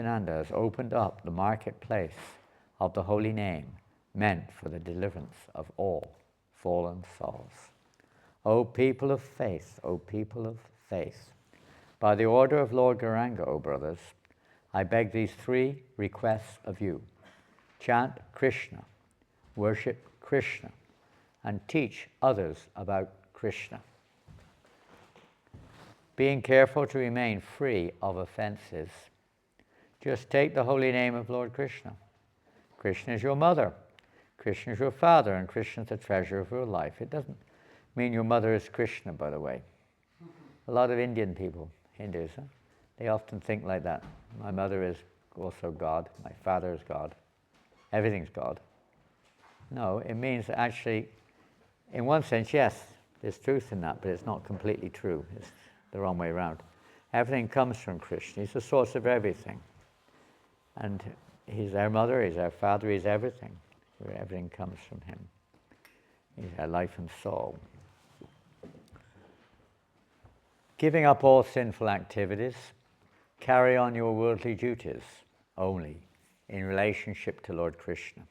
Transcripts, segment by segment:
Nityananda has opened up the marketplace of the holy name meant for the deliverance of all fallen souls. O people of faith, O people of faith, by the order of Lord Gauranga, O brothers, I beg these 3 requests of you. Chant Krishna, worship Krishna, and teach others about Krishna. Being careful to remain free of offenses. Just take the holy name of Lord Krishna. Krishna is your mother, Krishna is your father, and Krishna is the treasure of your life. It doesn't mean your mother is Krishna, by the way. A lot of Indian people, Hindus, they often think like that. My mother is also God, my father is God, everything's God. No, it means that actually, in one sense, yes, there's truth in that, but it's not completely true. It's the wrong way around. Everything comes from Krishna. He's the source of everything. And he's our mother, he's our father, he's everything. Everything comes from him. He's our life and soul. Giving up all sinful activities, carry on your worldly duties only in relationship to Lord Krishna.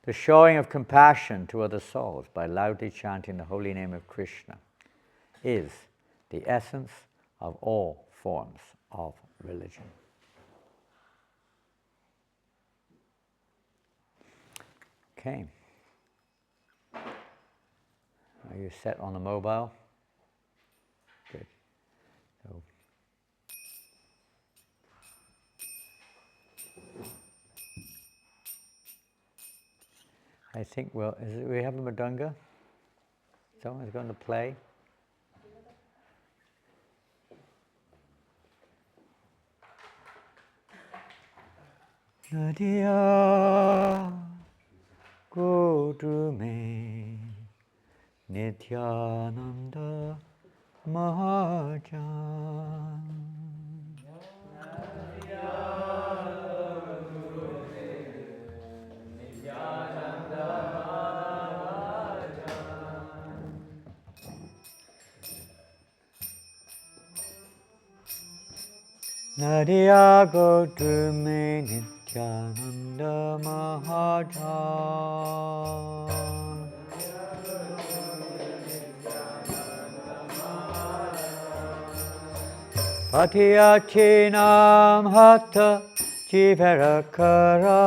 The showing of compassion to other souls by loudly chanting the holy name of Krishna is the essence of all forms of religion. Okay. Are you set on the mobile? Good. So. I think, well, we have a madanga? Someone's going to play? Nadia go to me Nityananda Mahajan. Nadia go to me Nityananda Mahajan. Patiyachinam hatha jivarakara.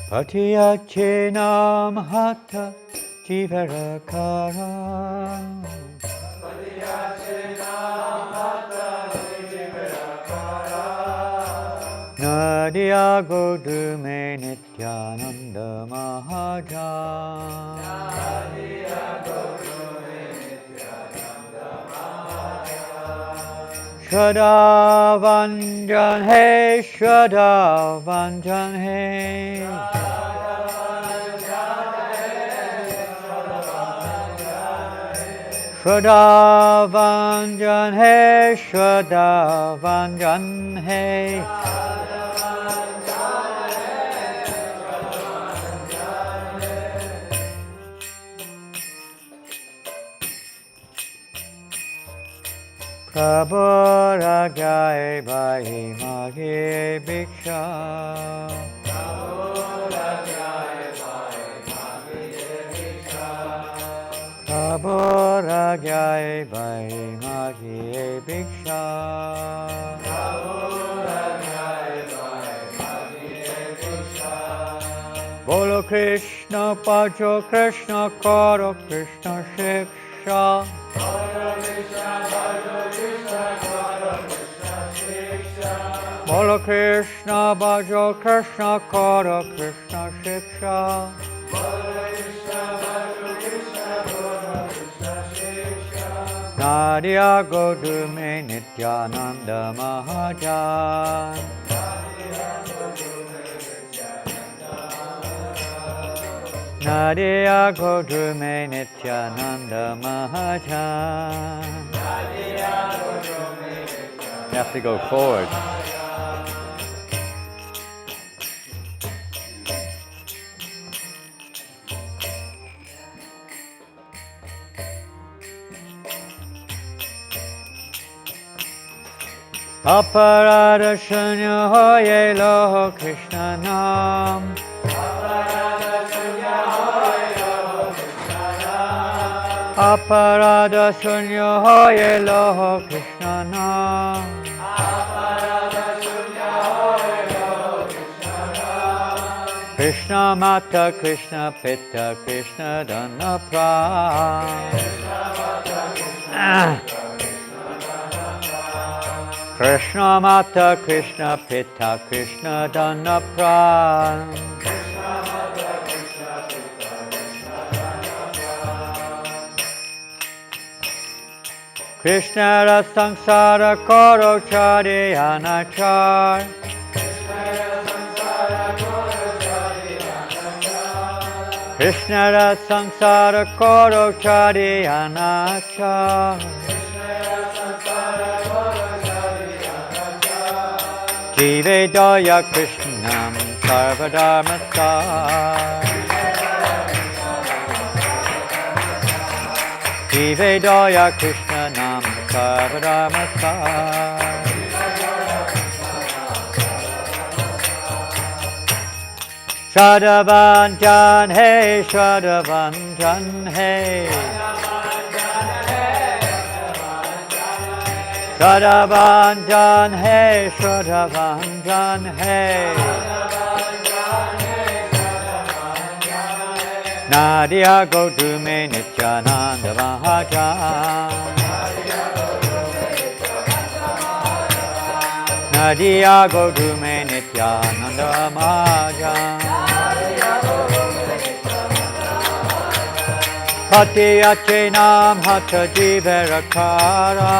Patiyachinam hatha jivarakara. Nadia Godume Nityananda Mahajan. Shraddha Vanjan Hey, Shraddha Vanjan Hey. Shraddha Vanjan Hey, Shraddha Vanjan Hey. Prabhu Ragai Bhai Magi Bhiksha. Prabhu Ragai Bhai Magi Bhiksha. Bolo Krishna Pajo Krishna Karo Krishna Shiksha. Bolo Krishna Bhajo Krishna Karo Krishna Shiksha. Nadia Godume Nityananda Mahajan. Nadia Godume Nityananda Mahajan. You have to go forward. Aparada shunya hoye loho Krishna nam. Aparada shunya hoye loho Krishna nam. Krishna Mata, Krishna Pitta, Krishna Dana Pran. Krishna Mata, Krishna Pitta, Krishna Dana Pran. Krishna ra samsara koro chari anachar. Krishna ra samsara koro chari anachar. Jive daya Krishnam sarvadharmasar. Jive daya Krishnam sarvadharmasar. Shradhavanjan hey, Shradhavanjan hey. Shradhavanjan hey, Shradhavanjan hey. Nadia go to me Nityananda Mahajan. Nadia go to me Nityananda Mahajan. Hati ache nam hatha jivarakara.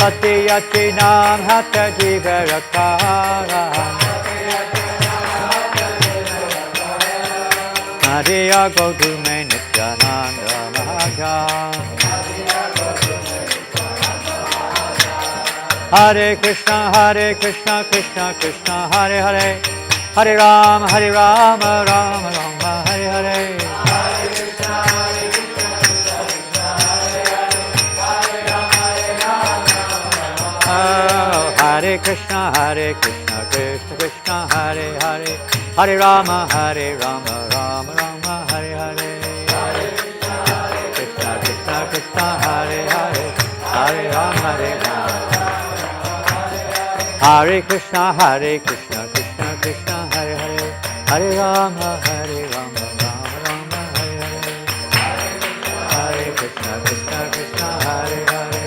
Hati ache nam hatha jivarakara. Nadia go to me Nityananda Mahajan. Hare Krishna, Krishna Krishna, Hare Hare. Hare Rama, Rama Rama, Hare Hare. Hare Krishna, Hare Krishna, Krishna Krishna, Hare Hare. Hare Rama, Rama Rama, Hare Hare. Hare Krishna, Krishna, Hare Hare. Hare Rama, Rama. Hare Krishna, Krishna Krishna, Hare Hare. Hare Rama, Rama Rama, Hare Hare. Hare Krishna, Krishna, Hare Hare.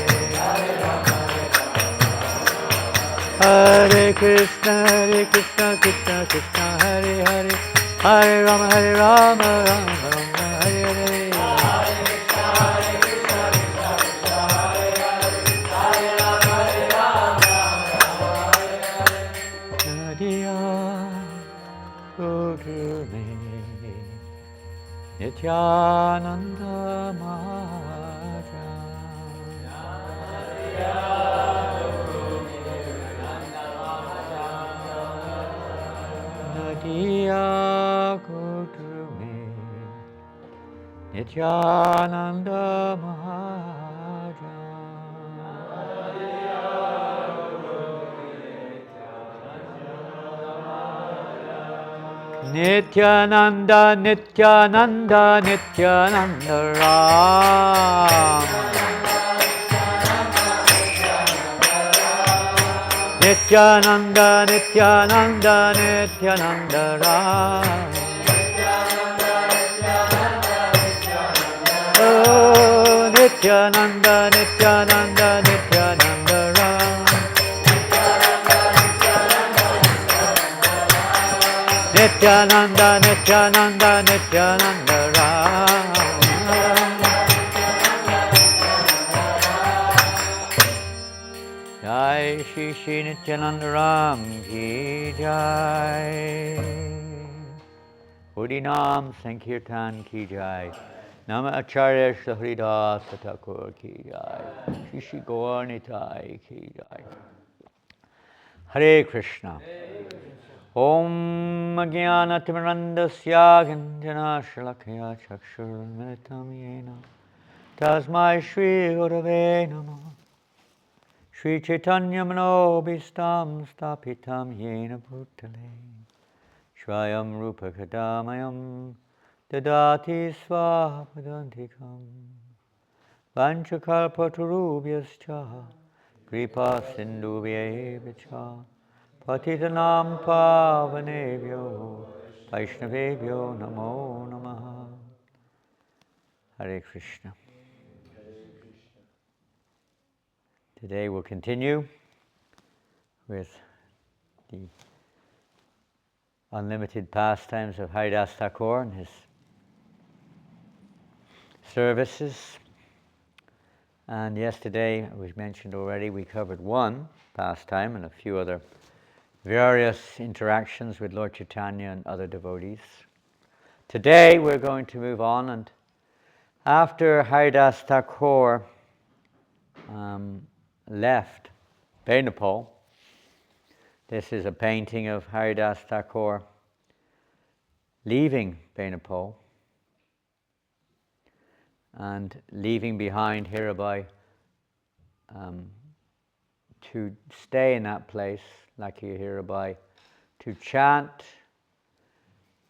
Hare Krishna, Krishna Krishna, Hare Hare. Hare Rama, Rama Rama, Hare Hare. Nityananda Mahajan. Nadia go to me, Nityananda Mahajan. Nityananda, Nityananda, Nityananda Ram. Nityananda, Nityananda, Nityananda Ram. Oh, Nityananda, Nityananda, Nityananda Ram. Nityananda, Nityananda, Nityananda Ram. Jai Shri Shri Nityananda Ram Ki Jai. Harinam Sankirtan Ki Jai. Nama Acharya Shri Haridas Thakur Ki Jai. Shri Shri Gaur Nitai Ki Jai. Hare Krishna. Om Jnanatimirandasya Ganjana Shalakaya Chakshurmilitam Yena Tasmai Shri Gurave Namah. Shri Chaitanya Manobhistam Stapitam Yena Bhutale. Shvayam Rupa Kadamayam Dadati Swapadantikam. Vanchakalpatarubhyascha Kripa Sindhubhyevacha Patitanam Pavanebhyo Vaishnavebhyo Namo Namaha. Hare Krishna. Today we'll continue with the unlimited pastimes of Haridas Thakur and his services. And yesterday, it was mentioned already, we covered one pastime and a few other various interactions with Lord Chaitanya and other devotees. Today we're going to move on, and after Haridas Thakur left Benapole, this is a painting of Haridas Thakur leaving Benapole and leaving behind Hirabai to stay in that place, Lakhiya Hirabai, to chant,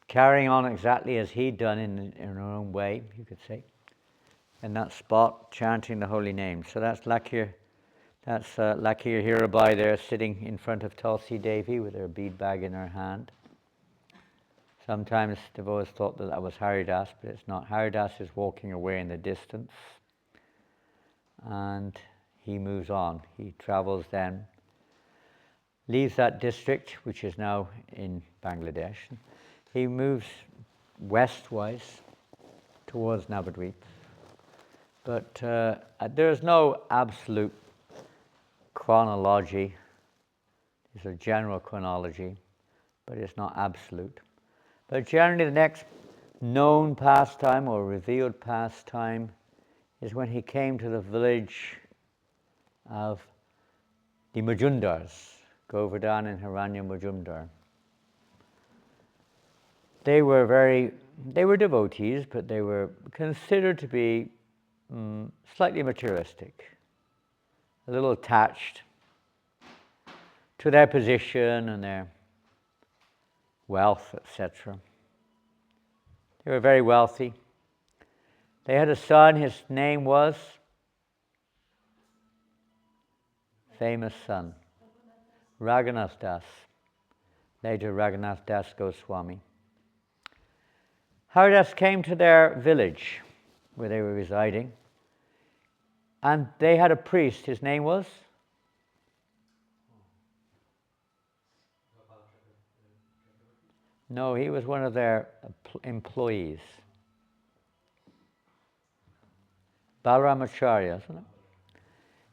carrying on exactly as he'd done in her own way, you could say, in that spot, chanting the holy name. So that's Lakhiya Hirabai there, sitting in front of Tulsi Devi with her bead bag in her hand. Sometimes devotees thought that was Haridas, but it's not. Haridas is walking away in the distance, and he moves on. He travels then, leaves that district, which is now in Bangladesh. He moves westwise towards Navadvip. But there's no absolute chronology. It's a general chronology, but it's not absolute. But generally the next known pastime or revealed pastime is when he came to the village of the Majumdars, Govardhan and Hiranya Majumdar. They were devotees, but they were considered to be slightly materialistic, a little attached to their position and their wealth, etc. They were very wealthy. They had a son, his name was, famous son, Raghunath Das, later Raghunath Das Goswami. Haridas came to their village where they were residing, and they had a priest. His name was? No, he was one of their employees. Balaramacharya, isn't it?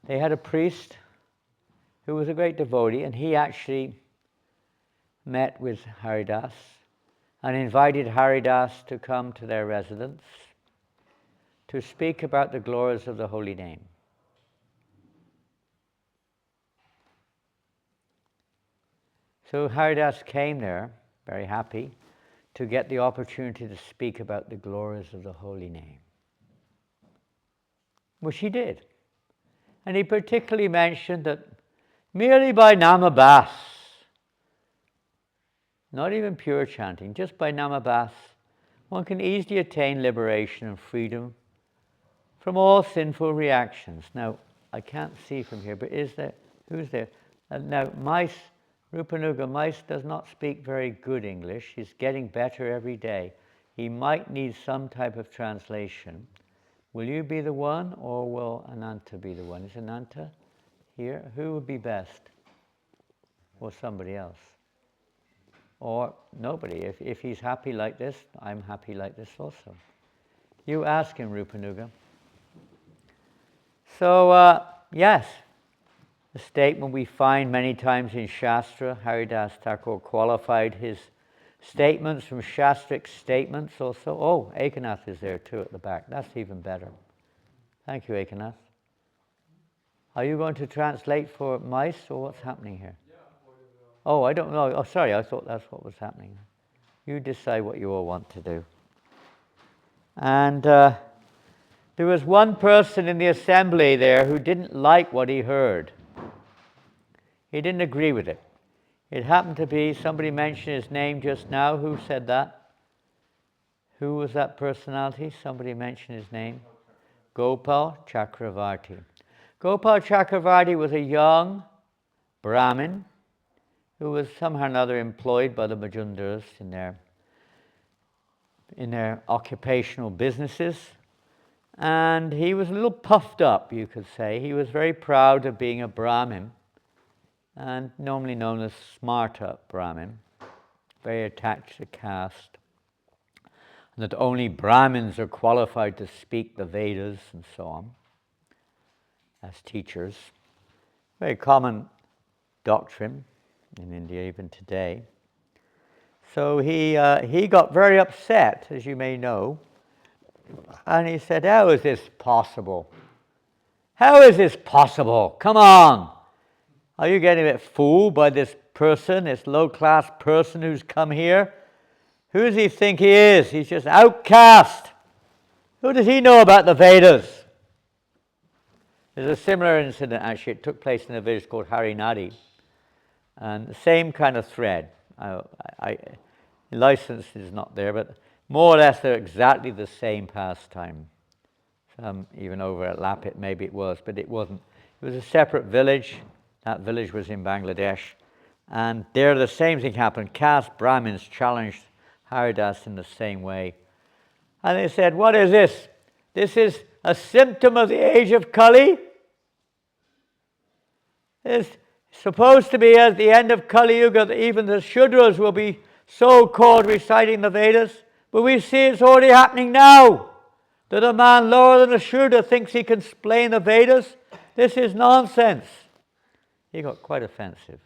They had a priest who was a great devotee, and he actually met with Haridas and invited Haridas to come to their residence to speak about the glories of the holy name. So Haridas came there, very happy, to get the opportunity to speak about the glories of the holy name, which he did. And he particularly mentioned that merely by namabhas, not even pure chanting, just by namabhas, one can easily attain liberation and freedom from all sinful reactions. Now, I can't see from here, but who's there? Now, Rupanuga does not speak very good English. He's getting better every day. He might need some type of translation. Will you be the one, or will Ananta be the one? Is Ananta here? Who would be best? Or somebody else? Or nobody. If he's happy like this, I'm happy like this also. You ask him, Rupanuga. So, yes, a statement we find many times in Shastra. Haridas Thakur qualified his statements from Shastric statements also. Oh, Ekanath is there too at the back. That's even better. Thank you, Ekanath. Are you going to translate for mice, or what's happening here? Oh, I don't know. Oh, sorry, I thought that's what was happening. You decide what you all want to do. And There was one person in the assembly there who didn't like what he heard. He didn't agree with it. It happened to be, somebody mentioned his name just now. Who said that? Who was that personality? Somebody mentioned his name. Gopal Chakravarti. Gopal Chakravarti was a young Brahmin who was somehow or another employed by the Majundaras in their occupational businesses. And he was a little puffed up, you could say. He was very proud of being a Brahmin, and normally known as Smarta Brahmin, very attached to caste, and that only Brahmins are qualified to speak the Vedas and so on, as teachers. Very common doctrine in India even today. So he got very upset, as you may know, and he said, how is this possible? How is this possible? Come on! Are you getting a bit fooled by this person, this low-class person who's come here? Who does he think he is? He's just outcast. Who does he know about the Vedas? There's a similar incident, actually. It took place in a village called Harinadi. And the same kind of thread. License is not there, but more or less they're exactly the same pastime. Even over at Lapit, maybe it was, but it wasn't. It was a separate village. That village was in Bangladesh. And there the same thing happened. Caste Brahmins challenged Haridas in the same way. And they said, what is this? This is a symptom of the age of Kali? It's supposed to be at the end of Kali Yuga that even the Shudras will be so-called reciting the Vedas. But we see it's already happening now. That a man lower than a Shudra thinks he can explain the Vedas. This is nonsense. He got quite offensive.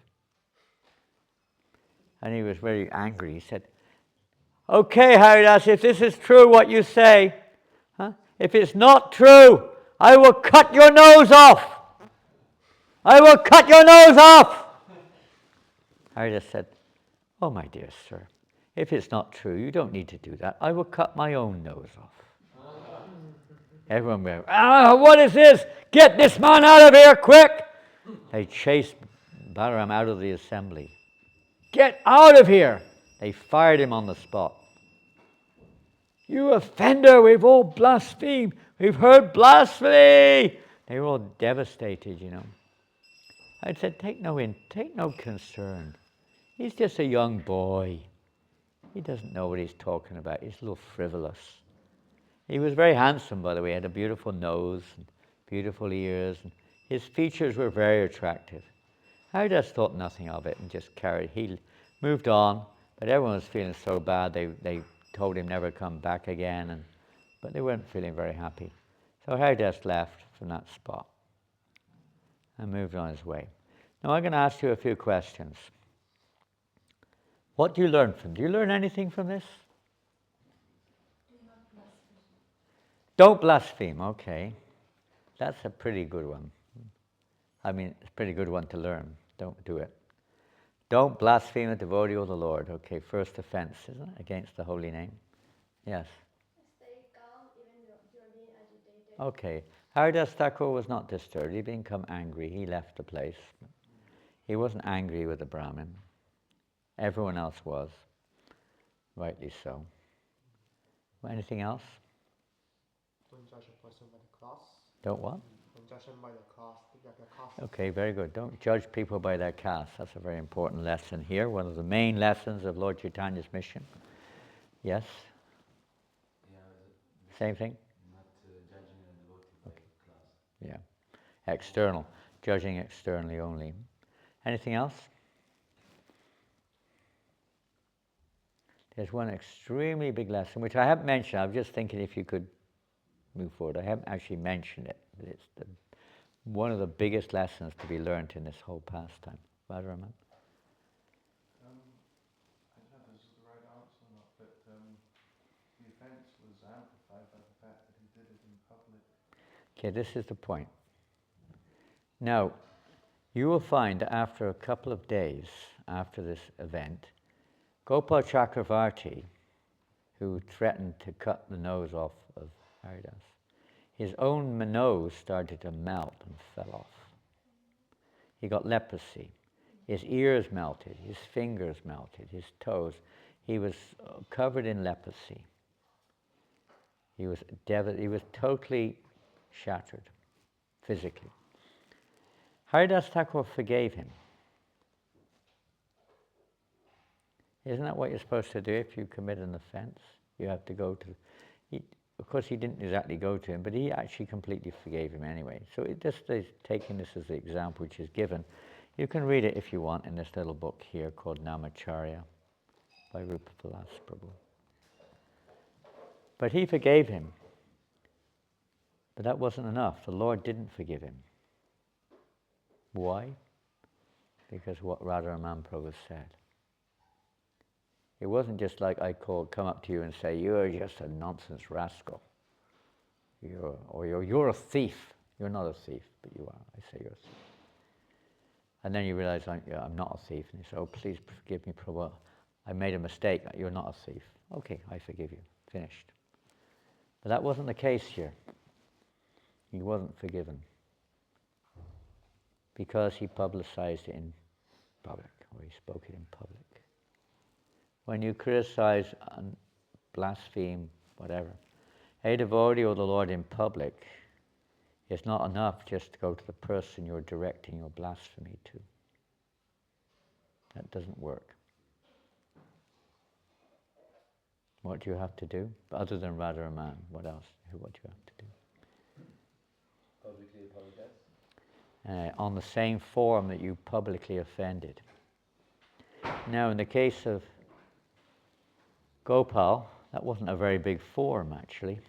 And he was very angry. He said, okay, Haridas, if this is true what you say, if it's not true, I will cut your nose off. I will cut your nose off. Haridas said, oh, my dear sir, if it's not true, you don't need to do that. I will cut my own nose off. Everyone went, what is this? Get this man out of here, quick! They chased Balaram out of the assembly. Get out of here! They fired him on the spot. You offender, we've all blasphemed. We've heard blasphemy. They were all devastated, you know. I said, take no concern. He's just a young boy. He doesn't know what he's talking about. He's a little frivolous. He was very handsome, by the way. He had a beautiful nose and beautiful ears. And his features were very attractive. Haridas thought nothing of it and just carried. He moved on, but everyone was feeling so bad. They told him never come back again, but they weren't feeling very happy. So Haridas left from that spot and moved on his way. Now I'm going to ask you a few questions. What do you learn from? Do you learn anything from this? Don't blaspheme, okay. That's a pretty good one. I mean, it's a pretty good one to learn. Don't do it. Don't blaspheme a devotee of the Lord. Okay, first offense, isn't it? Against the holy name. Yes. Stay calm even though you're being agitated. Okay. Haridas Thakur was not disturbed. He didn't become angry. He left the place. He wasn't angry with the Brahmin. Everyone else was. Rightly so. Anything else? Don't judge a person by the class. Don't what? Don't judge them by their class. Okay, very good. Don't judge people by their caste. That's a very important lesson here. One of the main lessons of Lord Chaitanya's mission. Yes? Yeah, same thing? Not judging a devotee by class. Yeah. External. Judging externally only. Anything else? There's one extremely big lesson, which I haven't mentioned. I was just thinking if you could move forward. I haven't actually mentioned it, but it's one of the biggest lessons to be learned in this whole pastime. Radharaman? I don't know if this is the right answer or not, but the offence was amplified by the fact that he did it in public. Okay, this is the point. Now, you will find that after a couple of days after this event, Gopal Chakravarti, who threatened to cut the nose off of Haridas, his own nose started to melt and fell off. He got leprosy. His ears melted, his fingers melted, his toes. He was covered in leprosy. He was totally shattered, physically. Haridas Thakur forgave him. Isn't that what you're supposed to do if you commit an offense? You have to go to... Of course, he didn't exactly go to him, but he actually completely forgave him anyway. So it just is taking this as the example which is given. You can read it if you want in this little book here called Namacharya by Rupa Vilas Prabhu. But he forgave him. But that wasn't enough. The Lord didn't forgive him. Why? Because what Radharaman Prabhu said. It wasn't just like I come up to you and say, you're just a nonsense rascal. You're a thief. You're not a thief, but you are. I say you're a thief. And then you realize I'm not a thief. And you say, oh, please forgive me, Prabhu. I made a mistake. You're not a thief. Okay, I forgive you. Finished. But that wasn't the case here. He wasn't forgiven. Because he publicized it in public, or he spoke it in public. When you criticize and blaspheme, whatever, a devotee of the Lord in public, it's not enough just to go to the person you're directing your blasphemy to. That doesn't work. What do you have to do? Other than Radharaman, what else? What do you have to do? Publicly apologize? On the same forum that you publicly offended. Now, in the case of Gopal, that wasn't a very big forum, actually.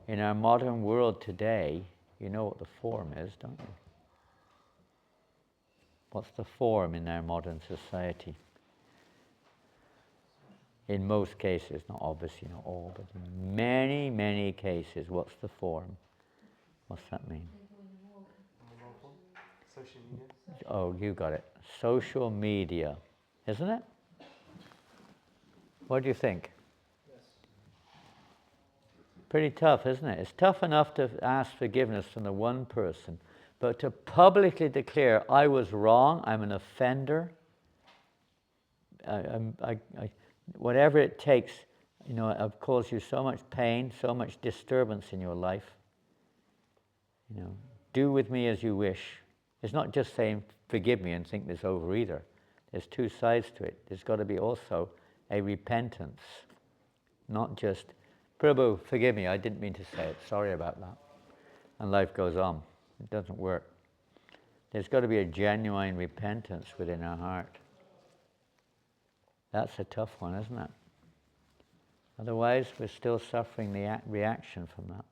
In our modern world today, you know what the forum is, don't you? What's the forum in our modern society? In most cases, not obviously not all, but in many, many cases, what's the forum? What's that mean? Social media. Oh, you got it. Social media, isn't it? What do you think? Yes. Pretty tough, isn't it? It's tough enough to ask forgiveness from the one person, but to publicly declare, I was wrong, I'm an offender, whatever it takes, I've caused you so much pain, so much disturbance in your life. Do with me as you wish. It's not just saying, forgive me and think this over either. There's two sides to it. There's got to be also a repentance, not just, Prabhu, forgive me, I didn't mean to say it, sorry about that. And life goes on. It doesn't work. There's got to be a genuine repentance within our heart. That's a tough one, isn't it? Otherwise, we're still suffering the reaction from that.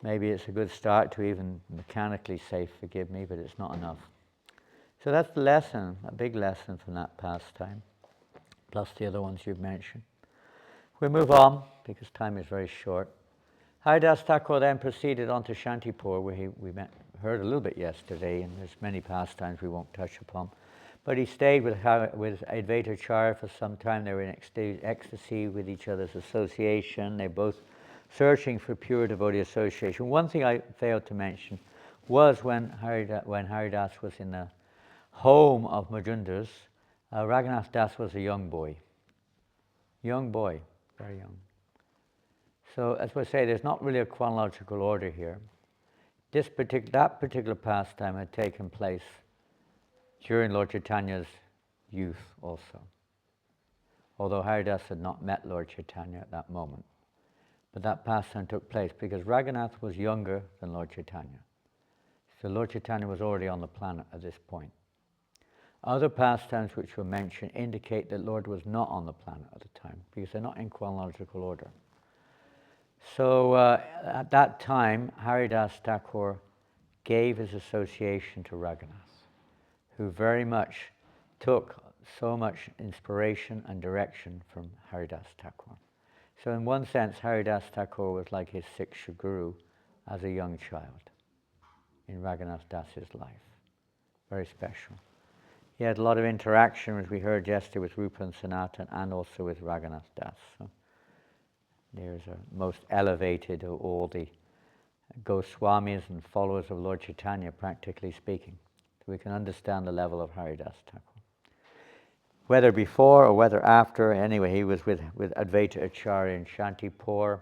Maybe it's a good start to even mechanically say, forgive me, but it's not enough. So that's the lesson, a big lesson from that pastime, plus the other ones you've mentioned. We'll move on, because time is very short. Haridas Thakur then proceeded on to Shantipur, where we heard a little bit yesterday, and there's many pastimes we won't touch upon. But he stayed with Advaita Acharya for some time. They were in ecstasy with each other's association. They both searching for pure devotee association. One thing I failed to mention was when Haridas was in the home of Majundas, Raghunath Das was a young boy. Young boy, very young. So as we say, there's not really a chronological order here. That particular pastime had taken place during Lord Chaitanya's youth also. Although Haridas had not met Lord Chaitanya at that moment. But that pastime took place because Raghunath was younger than Lord Chaitanya. So Lord Chaitanya was already on the planet at this point. Other pastimes which were mentioned indicate that Lord was not on the planet at the time because they're not in chronological order. So at that time, Haridas Thakur gave his association to Raghunath, who very much took so much inspiration and direction from Haridas Thakur. So in one sense, Haridas Thakur was like his Siksha Guru as a young child in Raghunath Das's life. Very special. He had a lot of interaction, as we heard yesterday, with Rupa and Sanatan and also with Raghunath Das. So There's a most elevated of all the Goswamis and followers of Lord Chaitanya, practically speaking. So we can understand the level of Haridas Thakur. Whether before or whether after, anyway, he was with Advaita Acharya in Shantipur.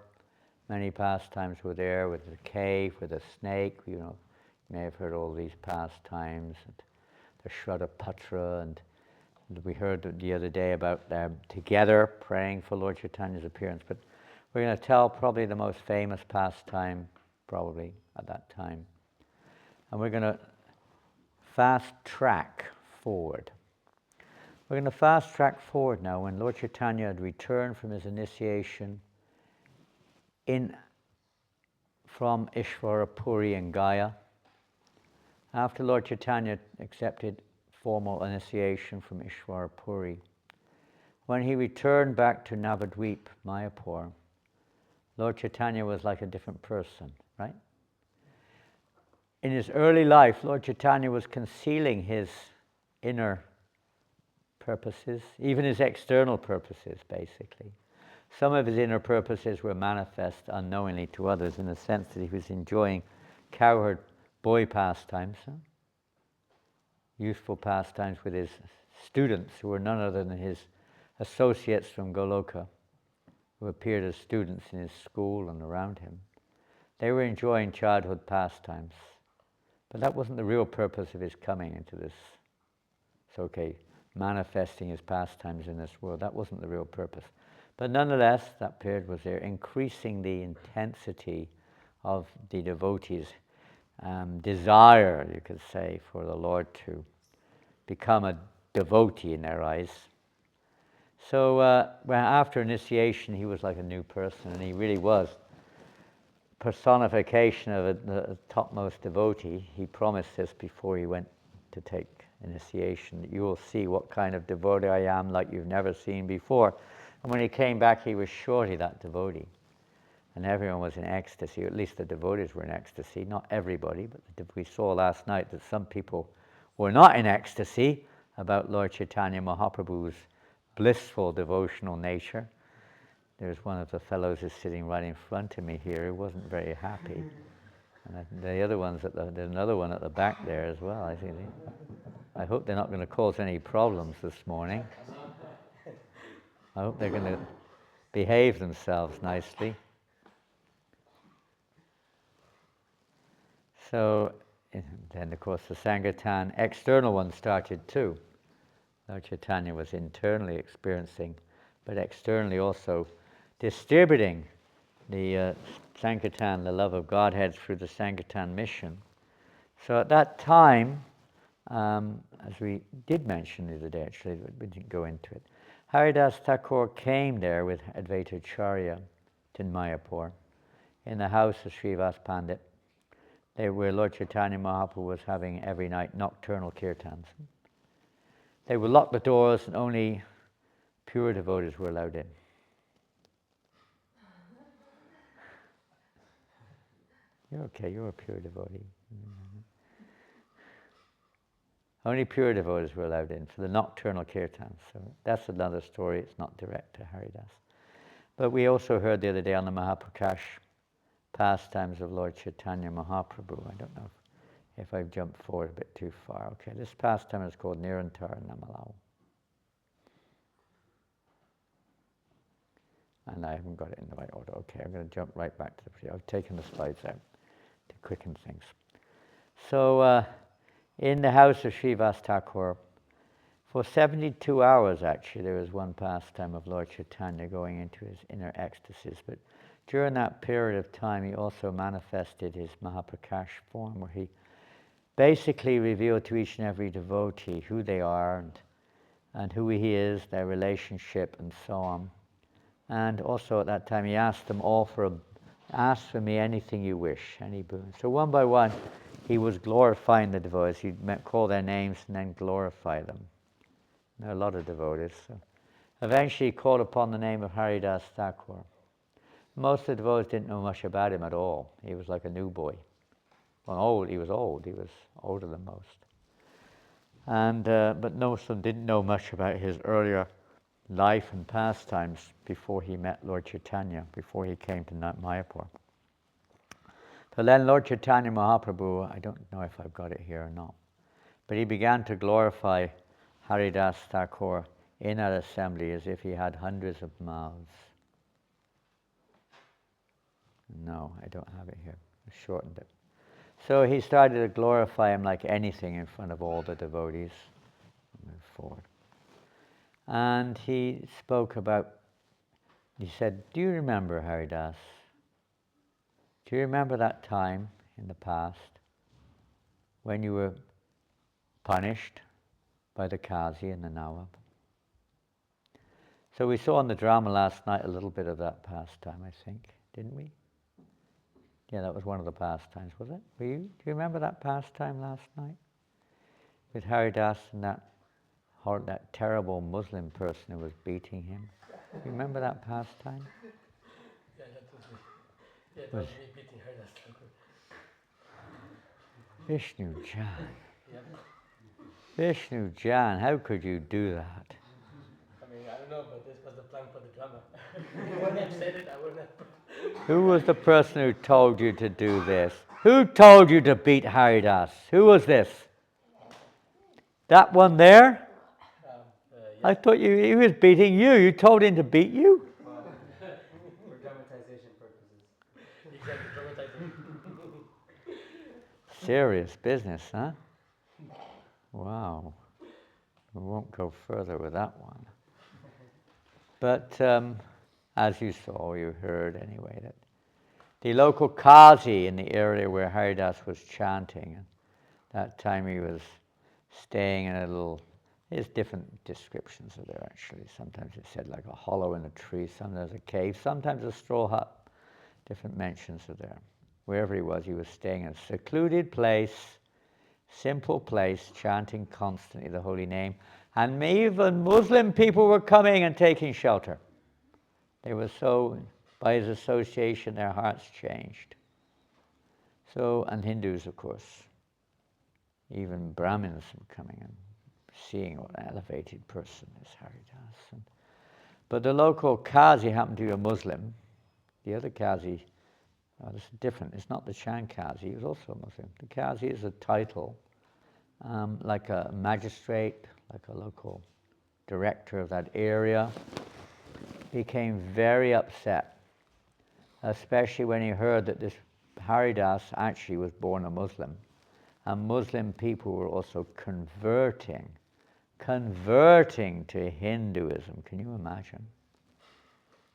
Many pastimes were there, with the cave, with the snake. You may have heard all these pastimes, and the Shraddha and we heard the other day about them together praying for Lord Chaitanya's appearance. But we're going to tell probably the most famous pastime, probably at that time. And we're going to fast track forward. We're going to fast track forward now when Lord Chaitanya had returned from his initiation from Ishvarapuri in Gaya. After Lord Chaitanya accepted formal initiation from Ishvarapuri, when he returned back to Navadvip, Mayapur, Lord Chaitanya was like a different person, right? In his early life, Lord Chaitanya was concealing his inner purposes, even his external purposes, basically. Some of his inner purposes were manifest unknowingly to others, in the sense that he was enjoying cowherd boy pastimes, youthful pastimes with his students, who were none other than his associates from Goloka, who appeared as students in his school and around him. They were enjoying childhood pastimes, but that wasn't the real purpose of his coming into this. It's okay, manifesting his pastimes in this world, that wasn't the real purpose. But nonetheless, that period was there, increasing the intensity of the devotees' desire, you could say, for the Lord to become a devotee in their eyes. So after initiation, he was like a new person, and he really was personification of the topmost devotee. He promised this before he went to take initiation, that you will see what kind of devotee I am like you've never seen before. And when he came back, he was surely that devotee. And everyone was in ecstasy, or at least the devotees were in ecstasy. Not everybody, but we saw last night that some people were not in ecstasy about Lord Chaitanya Mahaprabhu's blissful devotional nature. There's one of the fellows who's sitting right in front of me here who wasn't very happy. And the other one's there's another one at the back there as well. I hope they're not going to cause any problems this morning. I hope they're going to behave themselves nicely. So, then of course the Sankirtan external one started too. Lord Chaitanya was internally experiencing, but externally also distributing the Sankirtan, the love of Godhead, through the Sankirtan mission. So at that time, as we did mention the other day, actually, we didn't go into it, Haridas Thakur came there with Advaita Acharya to Mayapur, in the house of Srivas Pandit, where Lord Chaitanya Mahaprabhu was having every night nocturnal kirtans. They would lock the doors and only pure devotees were allowed in. You're okay, you're a pure devotee. Mm-hmm. Only pure devotees were allowed in for the nocturnal kirtans. So that's another story, it's not direct to Haridas. But we also heard the other day on the Mahaprakash pastimes of Lord Chaitanya Mahaprabhu. I don't know if I've jumped forward a bit too far. Okay, this pastime is called Nirantar Namalau. And I haven't got it in the right order. Okay, I'm going to jump right back to the... I've taken the slides out to quicken things. So, in the house of Srivas Thakur, for 72 hours actually, there was one pastime of Lord Chaitanya going into his inner ecstasies. But during that period of time, he also manifested his Mahaprakash form, where he basically revealed to each and every devotee who they are and who he is, their relationship, and so on. And also at that time, he asked them all ask for me anything you wish, any boon. So one by one, he was glorifying the devotees. He'd call their names and then glorify them. There are a lot of devotees. So eventually, he called upon the name of Haridas Thakur. Most of the devotees didn't know much about him at all. He was like a new boy. Well, he was old. He was older than most. And but most of them didn't know much about his earlier life and pastimes before he met Lord Chaitanya, before he came to Mayapur. So then Lord Chaitanya Mahaprabhu, I don't know if I've got it here or not, but he began to glorify Haridas Thakur in that assembly as if he had hundreds of mouths. No, I don't have it here. I shortened it. So he started to glorify him like anything in front of all the devotees. Move forward. And he spoke about, he said, do you remember, Haridas? Do you remember that time in the past when you were punished by the Qazi and the Nawab? So we saw in the drama last night a little bit of that pastime, I think, didn't we? Yeah, that was one of the pastimes, was it? Do you remember that pastime last night? With Haridas and that terrible Muslim person who was beating him. Do you remember that pastime? Yeah, that was me. Yeah, that was me beating Haridas Thakur. Vishnu Jan. Yeah. Vishnu Jan, how could you do that? I mean, I don't know, but this was the plan for the drama. When you said it, I wouldn't have. Who was the person who told you to do this? Who told you to beat Haridas? Who was this? That one there? Yeah. I thought he was beating you. You told him to beat you? Well, for dramatization purposes. Exactly, dramatizing. Serious business, huh? Wow. We won't go further with that one. But as you saw, you heard anyway, that the local Qazi in the area where Haridas was chanting, that time he was staying in a little, there's different descriptions of there actually. Sometimes it said like a hollow in a tree, sometimes a cave, sometimes a straw hut. Different mentions are there. Wherever he was staying in a secluded place, simple place, chanting constantly the holy name. And even Muslim people were coming and taking shelter. They were so, by his association, their hearts changed. So, and Hindus, of course. Even Brahmins were coming and seeing what an elevated person is Haridas. But the local Qazi happened to be a Muslim. The other Qazi, this is different. It's not the Chan Qazi, he was also a Muslim. The Qazi is a title, like a magistrate, like a local director of that area. Became very upset, especially when he heard that this Haridas actually was born a Muslim. And Muslim people were also converting to Hinduism. Can you imagine?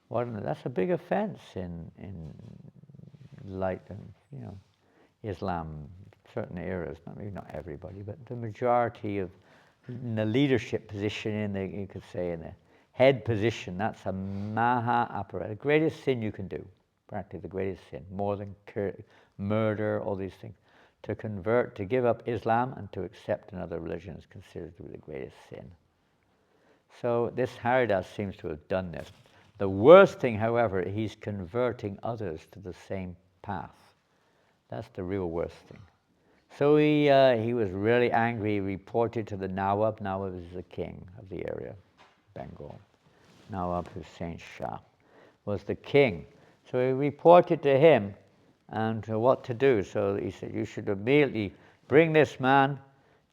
That's a big offense in like, Islam, certain areas, maybe not everybody, but the majority of in the leadership position, you could say in the head position, that's a maha-aparad, the greatest sin you can do, practically the greatest sin, more than murder, all these things. To convert, to give up Islam and to accept another religion is considered to be the greatest sin. So this Haridas seems to have done this. The worst thing, however, he's converting others to the same path. That's the real worst thing. So he was really angry. He reported to the Nawab. Nawab is the king of the area, Bengal. Nawab Hussain Shah was the king. So he reported to him and what to do. So he said, you should immediately bring this man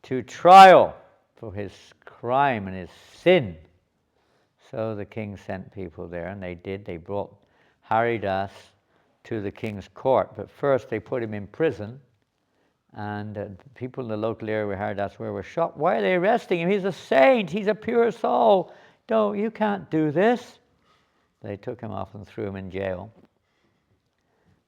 to trial for his crime and his sin. So the king sent people there, and they did. They brought Haridas to the king's court. But first they put him in prison, and people in the local area where Haridas were shocked. Why are they arresting him? He's a saint. He's a pure soul. No, you can't do this. They took him off and threw him in jail.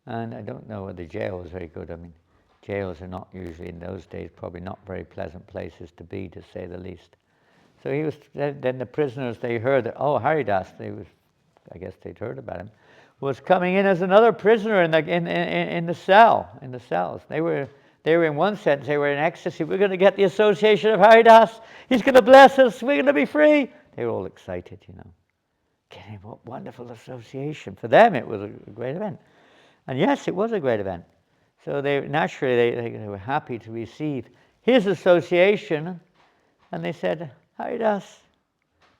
And I don't know whether jail was very good. I mean, jails are not usually, in those days, probably not very pleasant places to be, to say the least. So he was. Then the prisoners, they heard that, Haridas, I guess they'd heard about him, was coming in as another prisoner in the cells. They were in one sense, they were in ecstasy. We're going to get the association of Haridas. He's going to bless us. We're going to be free. They were all excited, Getting what wonderful association. For them, it was a great event. And yes, it was a great event. So they were happy to receive his association. And they said, Haridas,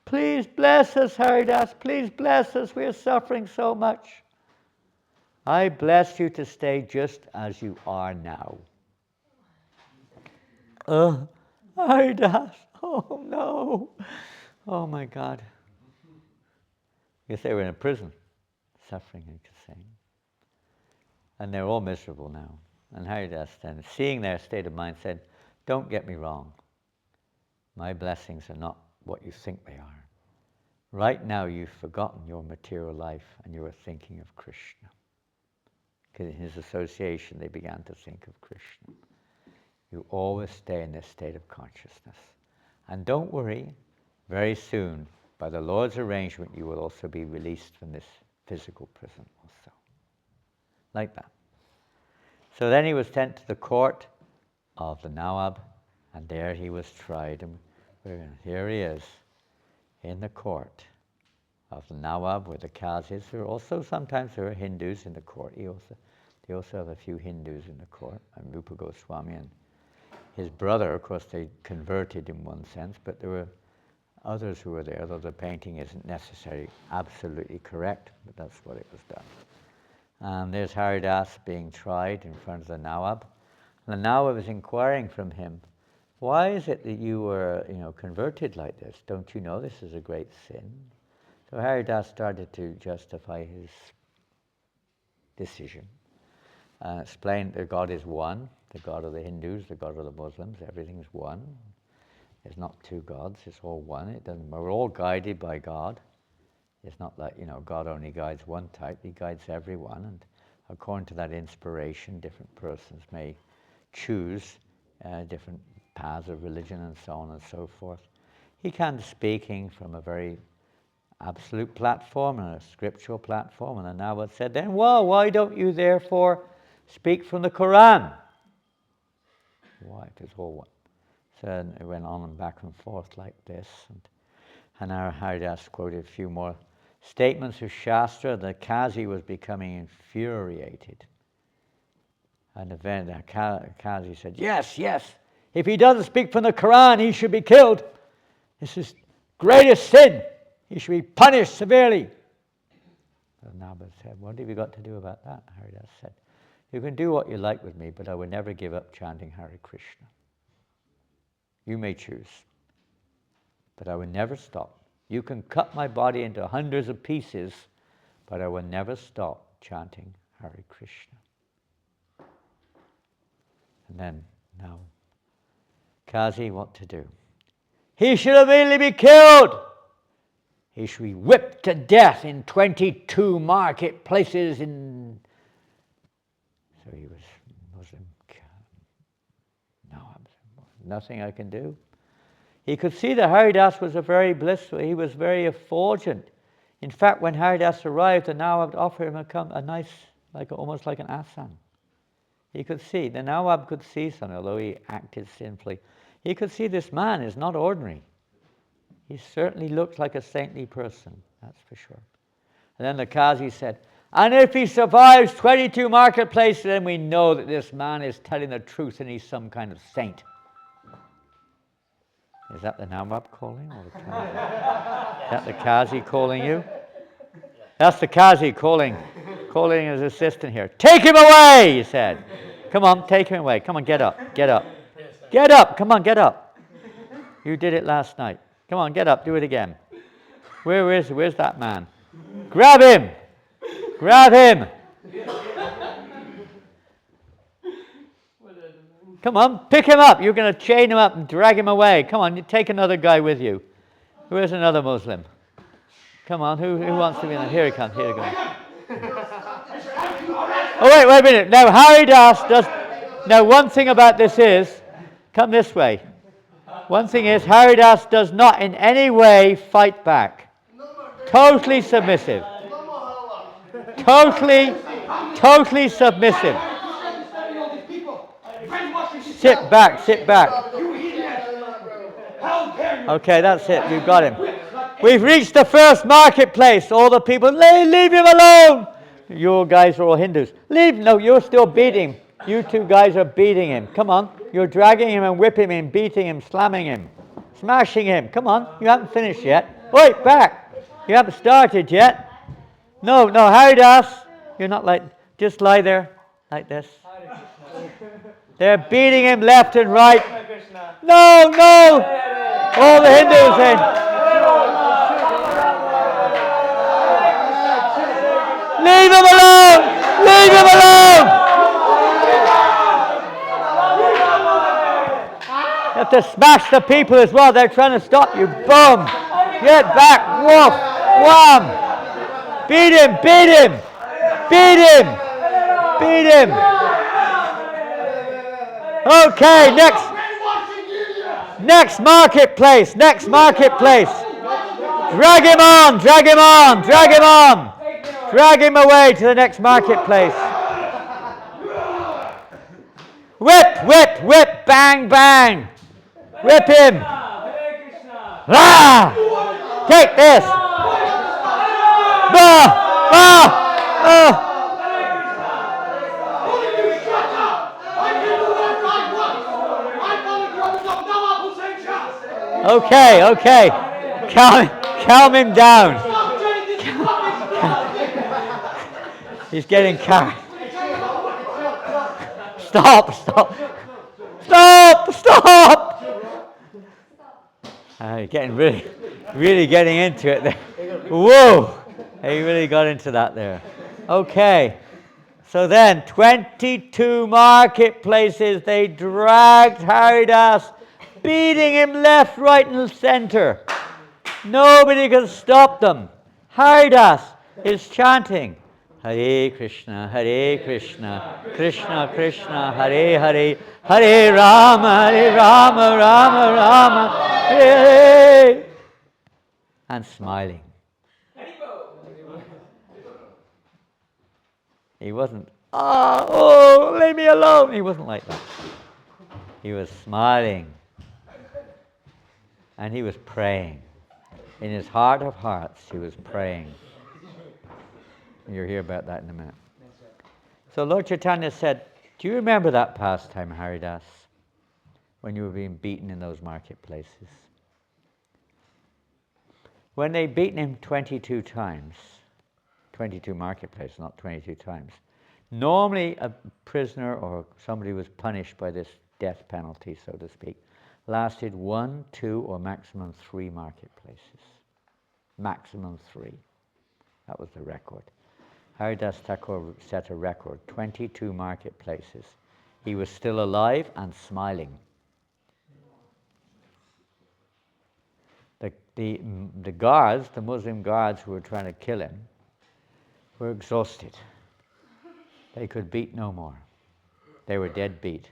Please bless us, Haridas. Please bless us. We are suffering so much. I bless you to stay just as you are now. Haridas. Oh, no. Oh, my God. Because they were in a prison, suffering and saying. And they're all miserable now. And Haridas then, seeing their state of mind, said, don't get me wrong. My blessings are not what you think they are. Right now you've forgotten your material life and you are thinking of Krishna. Because in his association they began to think of Krishna. You always stay in this state of consciousness. And don't worry, very soon, by the Lord's arrangement, you will also be released from this physical prison also. Like that. So then he was sent to the court of the Nawab, and there he was tried. And here he is, in the court of the Nawab, where the Qazis are also, sometimes there are Hindus in the court. They also have a few Hindus in the court, and Rupa Goswami and his brother, of course, they converted in one sense, but there were others who were there, though the painting isn't necessarily absolutely correct, but that's what it was done. And there's Haridas being tried in front of the Nawab. And the Nawab is inquiring from him, why is it that you were, converted like this? Don't you know this is a great sin? So Haridas started to justify his decision. Explained that God is one, the God of the Hindus, the God of the Muslims, everything's one. There's not two gods, it's all one. We're all guided by God. It's not like, God only guides one type, he guides everyone. And according to that inspiration, different persons may choose different paths of religion and so on and so forth. He can be speaking from a very absolute platform and a scriptural platform. And the Nawab said, then, well, why don't you therefore speak from the Quran? Why? It is all one. So it went on and back and forth like this. And now Haridas quoted a few more statements of Shastra. The Qazi was becoming infuriated. And then the Qazi said, yes, if he doesn't speak from the Quran, he should be killed. This is greatest sin. He should be punished severely. The Nawab said, what have you got to do about that? Haridas said, you can do what you like with me, but I will never give up chanting Hare Krishna. You may choose, but I will never stop. You can cut my body into hundreds of pieces, but I will never stop chanting Hare Krishna. And then, now, Qazi, what to do? He should immediately be killed. He should be whipped to death in 22 marketplaces in... So he was Muslim. No, nothing I can do. He could see that Haridas was a very blissful, he was very effulgent. In fact, when Haridas arrived, the Nawab offered him a nice, almost like an asan. He could see, the Nawab could see something, although he acted sinfully. He could see this man is not ordinary. He certainly looked like a saintly person, that's for sure. And then the Qazi said, and if he survives 22 marketplaces, then we know that this man is telling the truth and he's some kind of saint. Is that the Nawab calling? Or the Qazi? Is that the Qazi calling you? That's the Qazi calling his assistant here. Take him away, he said. Come on, take him away. Come on, get up, get up. Get up, come on, get up. You did it last night. Come on, get up, do it again. Where's that man? Grab him! Grab him! Come on, pick him up. You're going to chain him up and drag him away. Come on, you take another guy with you. Where's another Muslim? Come on, who wants to be in there? Here he comes, here he goes. Oh, wait a minute. Now, Haridas does... Now, one thing about this is... Come this way. One thing is, Haridas does not in any way fight back. Totally submissive. Totally submissive. Sit back. Okay, that's it. You've got him. We've reached the first marketplace. All the people, leave him alone. You guys are all Hindus. Leave. No, you're still beating him. You two guys are beating him. Come on. You're dragging him and whipping him, beating him, slamming him, smashing him. Come on. You haven't finished yet. Wait, back. You haven't started yet. No, Haridas. You're not like, just lie there, like this. They're beating him left and right. No. All the Hindus in. Leave him alone. Leave him alone. You have to smash the people as well. They're trying to stop you. Boom. Get back. Woof. Wham. Beat him. Okay, next marketplace. Drag him on. Drag him away to the next marketplace. Whip, bang. Whip him. Take this. Okay. Calm him down. He's getting carried. Stop. You're getting really getting into it there. Whoa! He really got into that there. Okay. So then, 22 marketplaces, they dragged Haridas, beating him left, right, and center. Nobody can stop them. Haridas is chanting, Hare Krishna, Krishna Krishna, Hare Hare, Hare Rama, Rama, Hare, and smiling. He wasn't, leave me alone. He wasn't like that. He was smiling. And he was praying. In his heart of hearts, he was praying. You'll hear about that in a minute. So Lord Chaitanya said, do you remember that pastime, Haridas, when you were being beaten in those marketplaces? When they'd beaten him 22 times, 22 marketplaces, not 22 times, normally a prisoner or somebody was punished by this death penalty, so to speak, lasted 1, 2, or maximum 3 marketplaces. Maximum 3. That was the record. Haridas Thakur set a record, 22 marketplaces. He was still alive and smiling. The guards, the Muslim guards who were trying to kill him, were exhausted. They could beat no more. They were dead beat.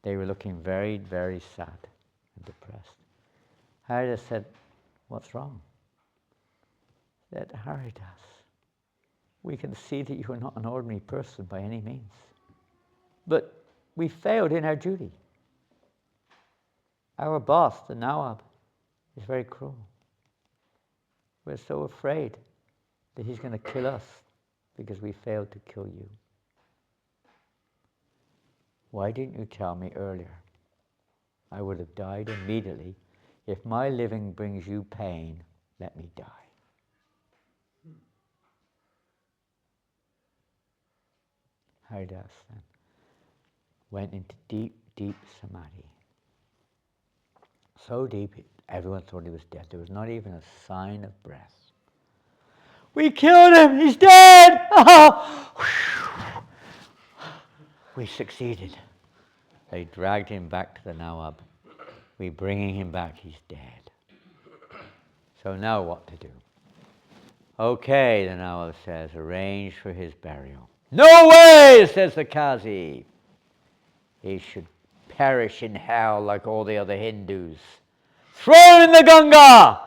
They were looking very, very sad and depressed. Haridas said, what's wrong? He said, Haridas, we can see that you are not an ordinary person by any means. But we failed in our duty. Our boss, the Nawab, is very cruel. We're so afraid that he's going to kill us because we failed to kill you. Why didn't you tell me earlier? I would have died immediately. If my living brings you pain, let me die. Haridas then went into deep, deep samadhi. So deep, everyone thought he was dead. There was not even a sign of breath. We killed him! He's dead! We succeeded. They dragged him back to the Nawab. We're bringing him back. He's dead. So now what to do? Okay, the Nawab says, arrange for his burial. No way, says the Qazi. He should perish in hell like all the other Hindus. Throw him in the Ganga!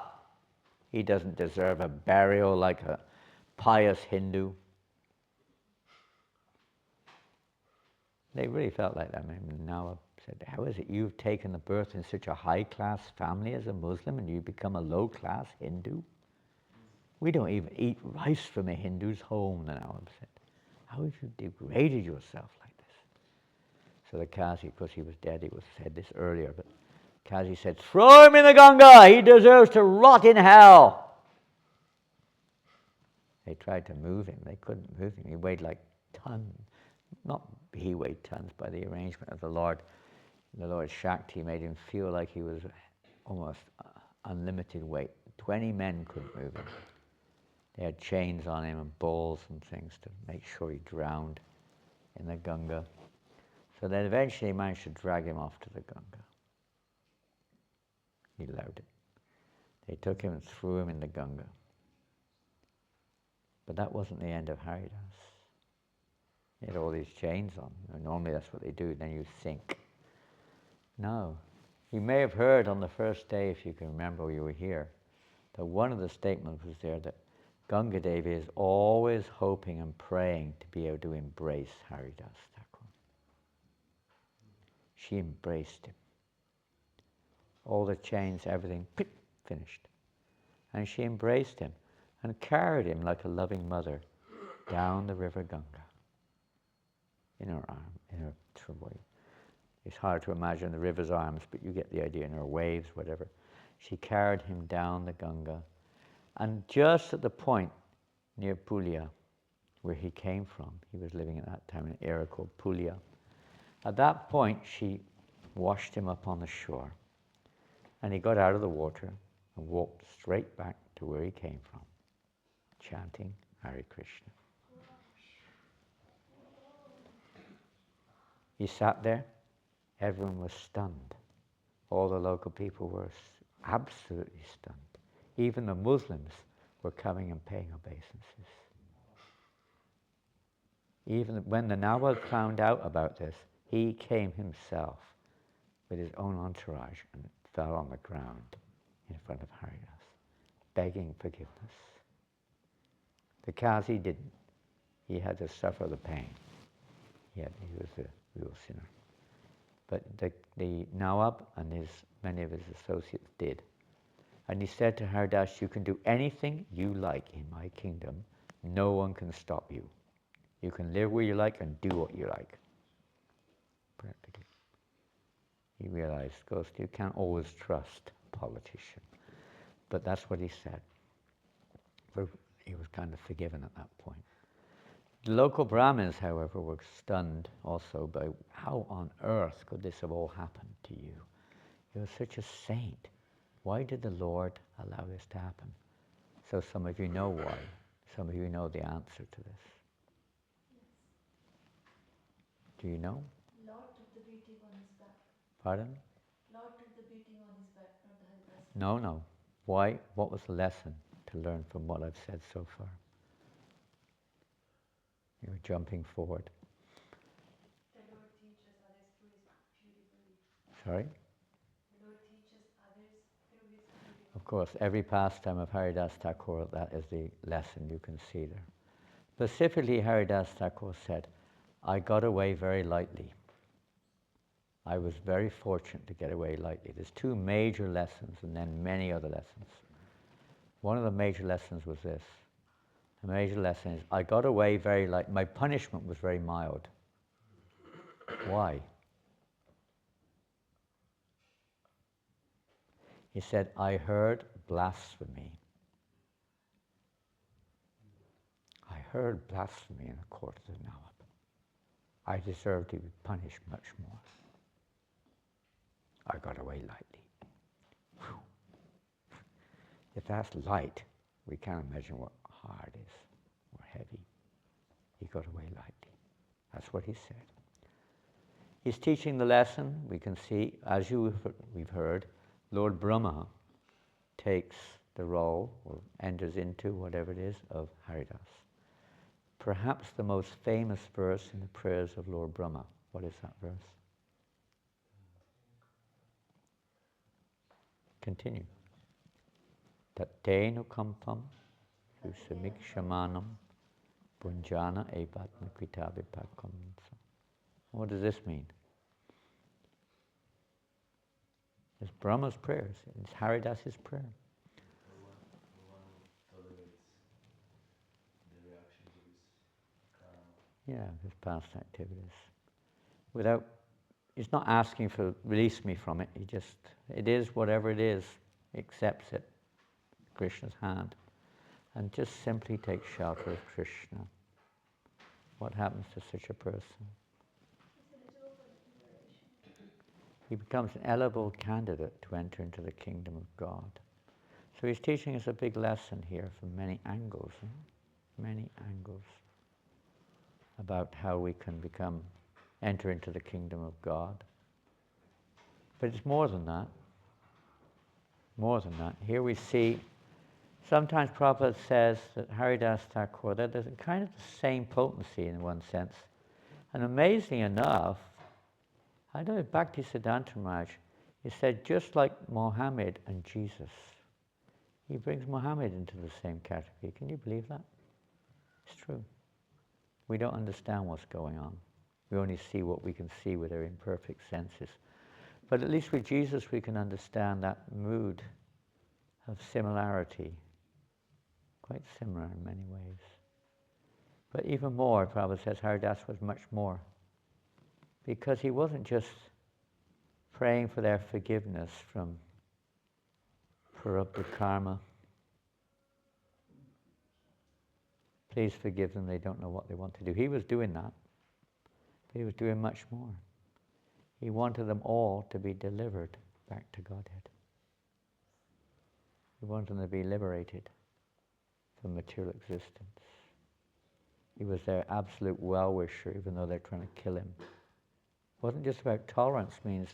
He doesn't deserve a burial like a pious Hindu. They really felt like that. I mean, Nawab said, how is it you've taken the birth in such a high-class family as a Muslim and you become a low-class Hindu? We don't even eat rice from a Hindu's home, the Nawab said. How have you degraded yourself like this? So the Qazi, of course he was dead, he was said this earlier, but Kazi said, "Throw him in the Ganga! He deserves to rot in hell!" They tried to move him. They couldn't move him. He weighed like tons. Not he weighed tons by the arrangement of the Lord. The Lord Shakti made him feel like he was almost unlimited weight. 20 men couldn't move him. They had chains on him and balls and things to make sure he drowned in the Ganga. So then eventually he managed to drag him off to the Ganga. He allowed it. They took him and threw him in the Ganga. But that wasn't the end of Haridas. He had all these chains on. Normally that's what they do, then you sink. No. You may have heard on the first day, if you can remember you were here, that one of the statements was there that Ganga Devi is always hoping and praying to be able to embrace Haridas Thakur. She embraced him. All the chains, everything, finished. And she embraced him and carried him like a loving mother down the river Ganga in her arm, in her way. It's hard to imagine the river's arms, but you get the idea, in her waves, whatever. She carried him down the Ganga. And just at the point near Pulia, where he came from, he was living at that time in an area called Pulia. At that point, she washed him up on the shore. And he got out of the water and walked straight back to where he came from, chanting Hare Krishna. He sat there. Everyone was stunned. All the local people were absolutely stunned. Even the Muslims were coming and paying obeisances. Even when the Nawab found out about this, he came himself with his own entourage and fell on the ground in front of Haridas, begging forgiveness. The Qazi didn't. He had to suffer the pain. He was a real sinner. But the Nawab and many of his associates did. And he said to Haridas, "You can do anything you like in my kingdom. No one can stop you. You can live where you like and do what you like." Practically. He realized, Ghost, you can't always trust a politician. But that's what he said. He was kind of forgiven at that point. The local Brahmins, however, were stunned also by how on earth could this have all happened to you? You're such a saint. Why did the Lord allow this to happen? So some of you know why. Some of you know the answer to this. Do you know? Lord took the beating on his back. Pardon? Lord took the beating on his back, not the Haridas. No. Why? What was the lesson to learn from what I've said so far? You're jumping forward. The Lord teaches others through his beauty. Sorry? The Lord teaches others through his beauty. Of course, every pastime of Haridas Thakur, that is the lesson you can see there. Specifically, Haridas Thakur said, "I got away very lightly. I was very fortunate to get away lightly." There's two major lessons and then many other lessons. One of the major lessons was this. The major lesson is, I got away very lightly. My punishment was very mild. Why? He said, "I heard blasphemy. I heard blasphemy in the court of the Nawab. I deserved to be punished much more. I got away lightly." Whew. If that's light, we can't imagine what hard is or heavy. He got away lightly. That's what he said. He's teaching the lesson. We can see, as we've heard, Lord Brahma takes the role, or enters into whatever it is, of Haridas. Perhaps the most famous verse in the prayers of Lord Brahma. What is that verse? Continue. Tattenu kampam susamikshamanam punjana evatma kvitabhipakam. What does this mean? It's Brahma's prayers. It's Haridas's prayer. The one who tolerates the reactions of his karma. Yeah, his past activities. Without he's not asking for release me from it. It is whatever it is. He accepts it, Krishna's hand, and just simply takes shelter of Krishna. What happens to such a person? He becomes an eligible candidate to enter into the kingdom of God. So he's teaching us a big lesson here from many angles, many angles, about how we can enter into the kingdom of God. But it's more than that. More than that. Here we see, sometimes Prabhupada says that Haridas Thakur, that there's kind of the same potency in one sense. And amazingly enough, I know Bhaktisiddhanta Maharaj, he said just like Mohammed and Jesus, he brings Mohammed into the same category. Can you believe that? It's true. We don't understand what's going on. We only see what we can see with our imperfect senses. But at least with Jesus we can understand that mood of similarity, quite similar in many ways. But even more, Prabhupada says, Haridas was much more. Because he wasn't just praying for their forgiveness from prarabdha karma. Please forgive them, they don't know what they want to do. He was doing that, but he was doing much more. He wanted them all to be delivered back to Godhead. He wanted them to be liberated from material existence. He was their absolute well-wisher, even though they're trying to kill him. It wasn't just about tolerance, means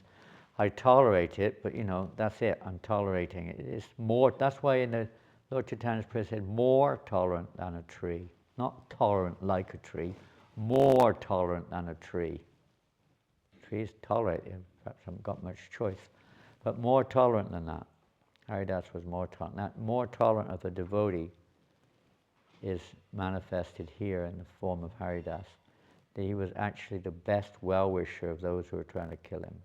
I tolerate it, but that's it, I'm tolerating it. It's more, that's why in the Lord Chaitanya's prayer said, more tolerant than a tree. Not tolerant like a tree, more tolerant than a tree. Trees tolerate it, perhaps haven't got much choice, but more tolerant than that. Haridas was more tolerant. That more tolerant of a devotee is manifested here in the form of Haridas. That he was actually the best well-wisher of those who were trying to kill him.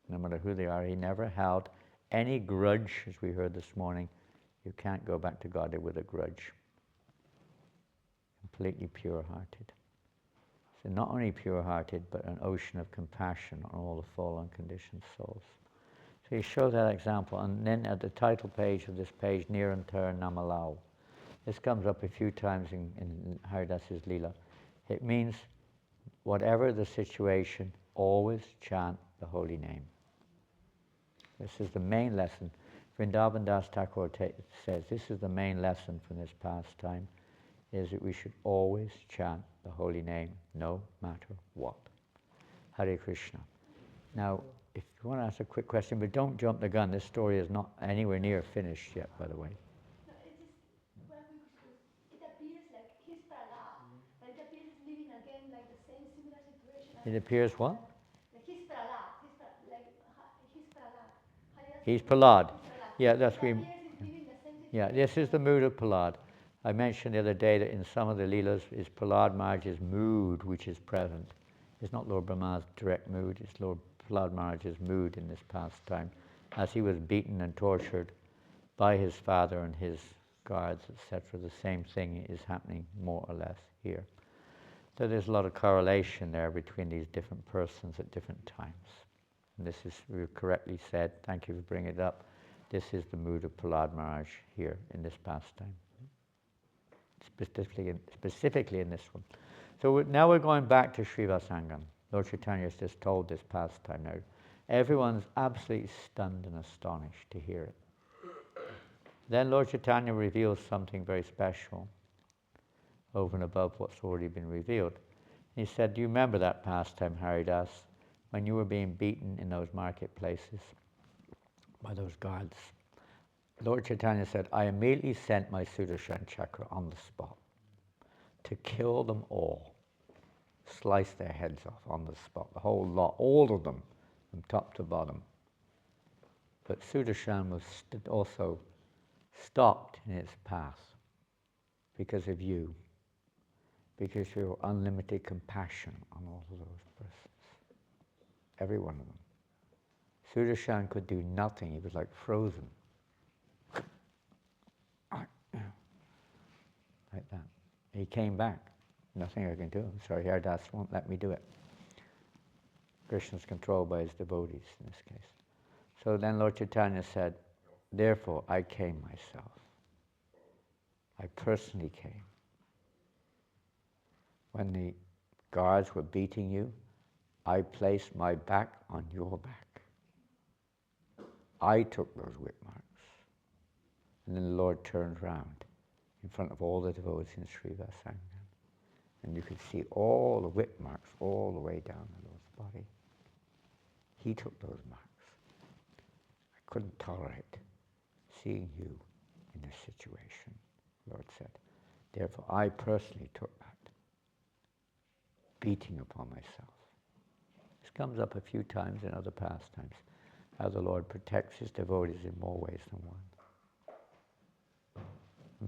No matter who they are, he never held any grudge, as we heard this morning. You can't go back to God with a grudge. Completely pure-hearted. So not only pure-hearted, but an ocean of compassion on all the fallen conditioned souls. So he showed that example, and then at the title page of this page, Nirantar Namalao. This comes up a few times in Haridas's Leela. It means, whatever the situation, always chant the holy name. This is the main lesson. Vrindavan Das Thakur says this is the main lesson from this pastime, is that we should always chant the holy name, no matter what. Hare Krishna. Now, if you want to ask a quick question, but don't jump the gun. This story is not anywhere near finished yet, by the way. No, it's just one quick question. It appears like he's Prahlad, but it appears he's living again like the same similar situation. It appears what? He's Prahlad. He's Prahlad. He's Prahlad. He's Prahlad. Yeah, that's It we. appears he's living the same situation. Yeah, this is the mood of Prahlad. I mentioned the other day that in some of the Leelas is Prahlad Maharaj's mood which is present. It's not Lord Brahma's direct mood, it's Lord Prahlad Maharaj's mood in this pastime, as he was beaten and tortured by his father and his guards, etc. The same thing is happening more or less here. So there's a lot of correlation there between these different persons at different times. And this is correctly said, thank you for bringing it up. This is the mood of Prahlad Maharaj here in this pastime. Specifically in this one. So now we're going back to Srivasangam. Lord Chaitanya has just told this pastime now. Everyone's absolutely stunned and astonished to hear it. Then Lord Chaitanya reveals something very special over and above what's already been revealed. He said, do you remember that pastime, Haridas, when you were being beaten in those marketplaces by those guards? Lord Chaitanya said, I immediately sent my Sudarshan Chakra on the spot to kill them all, slice their heads off on the spot, the whole lot, all of them, from top to bottom. But Sudarshan was also stopped in its path because of you, because of your unlimited compassion on all of those persons, every one of them. Sudarshan could do nothing, he was like frozen. Like that. He came back. Nothing I can do. I'm sorry, Haridas won't let me do it. Krishna is controlled by his devotees in this case. So then Lord Chaitanya said, therefore I came myself. I personally came. When the guards were beating you, I placed my back on your back. I took those whip marks. And then the Lord turned round in front of all the devotees in Srivasangam. And you could see all the whip marks all the way down the Lord's body. He took those marks. I couldn't tolerate seeing you in this situation, the Lord said. Therefore, I personally took that beating upon myself. This comes up a few times in other pastimes, how the Lord protects his devotees in more ways than one.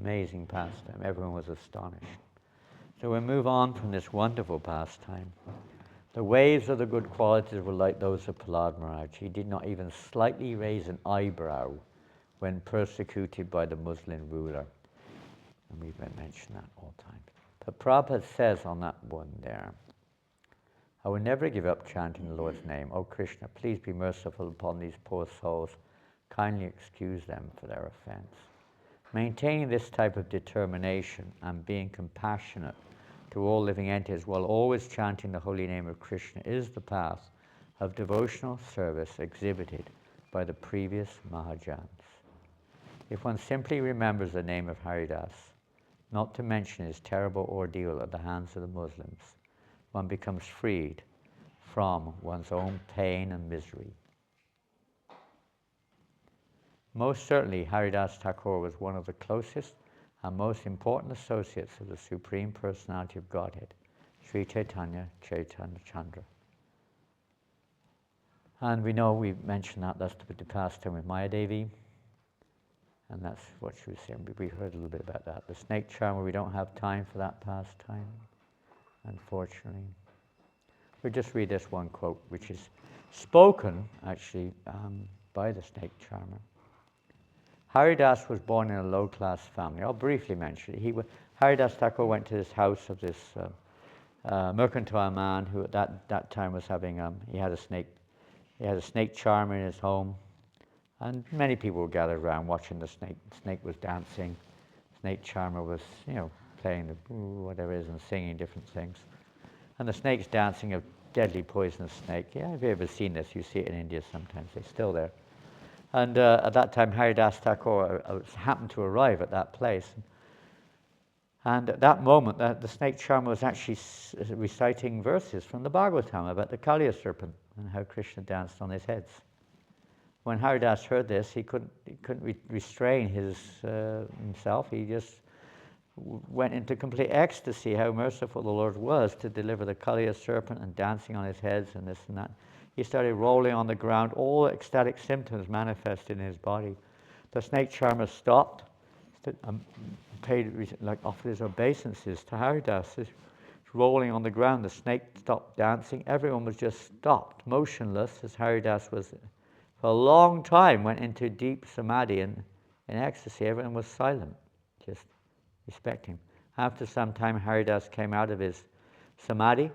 Amazing pastime. Everyone was astonished. So we move on from this wonderful pastime. The waves of the good qualities were like those of Prahlad Maharaj. He did not even slightly raise an eyebrow when persecuted by the Muslim ruler. And we've mentioned that all the time. But Prabhupada says on that one there, I will never give up chanting the Lord's name. O Krishna, please be merciful upon these poor souls. Kindly excuse them for their offense. Maintaining this type of determination and being compassionate to all living entities while always chanting the holy name of Krishna is the path of devotional service exhibited by the previous Mahajans. If one simply remembers the name of Haridas, not to mention his terrible ordeal at the hands of the Muslims, one becomes freed from one's own pain and misery. Most certainly, Haridas Thakur was one of the closest and most important associates of the Supreme Personality of Godhead, Sri Chaitanya Chaitanya Chandra. And we know, we mentioned that's the pastime with Mayadevi, and that's what she was saying. We heard a little bit about that. The snake charmer, we don't have time for that pastime, unfortunately. We'll just read this one quote, which is spoken, actually, by the snake charmer. Haridas was born in a low-class family. I'll briefly mention it. Haridas Thakur went to this house of this mercantile man who at that time was having, he had a snake charmer in his home, and many people were gathered around watching the snake. The snake was dancing. Snake charmer was, playing the whatever it is and singing different things. And the snake's dancing, a deadly poisonous snake. Yeah, if you've ever seen this, you see it in India sometimes. They're still there. And at that time, Haridas Thakur happened to arrive at that place. And at that moment, the snake charmer was actually reciting verses from the Bhagavatam about the Kaliya serpent and how Krishna danced on his heads. When Haridas heard this, he couldn't restrain himself. He just went into complete ecstasy how merciful the Lord was to deliver the Kaliya serpent and dancing on his heads and this and that. He started rolling on the ground. All ecstatic symptoms manifested in his body. The snake charmer stopped, offered his obeisances to Haridas. He's rolling on the ground. The snake stopped dancing. Everyone was just stopped, motionless, as Haridas was, for a long time, went into deep samadhi and in ecstasy. Everyone was silent, just respecting him. After some time, Haridas came out of his samadhi,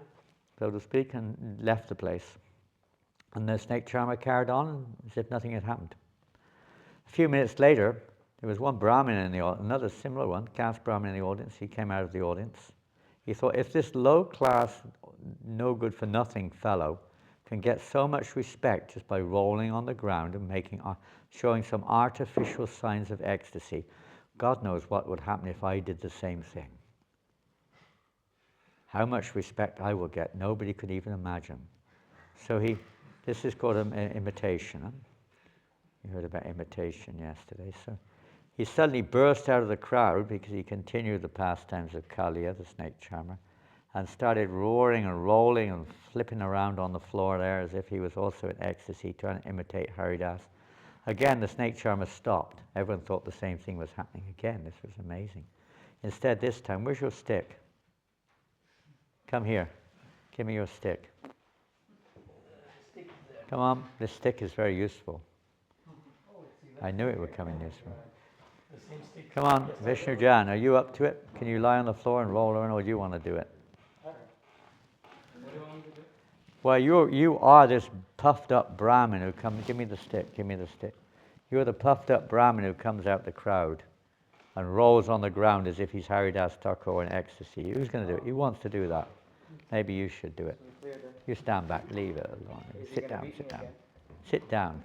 so to speak, and left the place. And the snake charmer carried on as if nothing had happened. A few minutes later, there was one Brahmin in the audience, another similar one, caste Brahmin in the audience. He came out of the audience. He thought, if this low-class, no-good-for-nothing fellow can get so much respect just by rolling on the ground and showing some artificial signs of ecstasy, God knows what would happen if I did the same thing. How much respect I will get, nobody could even imagine. So this is called an imitation. Huh? You heard about imitation yesterday. So he suddenly burst out of the crowd because he continued the pastimes of Kaliya, the snake charmer, and started roaring and rolling and flipping around on the floor there as if he was also in ecstasy, trying to imitate Haridas. Again, the snake charmer stopped. Everyone thought the same thing was happening again. This was amazing. Instead, this time, where's your stick? Come here. Give me your stick. Come on, this stick is very useful. I knew it would come in useful. Come on, Vishnu Jan, are you up to it? Can you lie on the floor and roll around, or do you want to do it? Well, you are this puffed up Brahmin who comes. Give me the stick. Give me the stick. You're the puffed up Brahmin who comes out the crowd and rolls on the ground as if he's Haridas Thakur in ecstasy. Who's going to do it? Who wants to do that? Maybe you should do it. You stand back. Leave it alone. Sit down. Sit down. Sit down.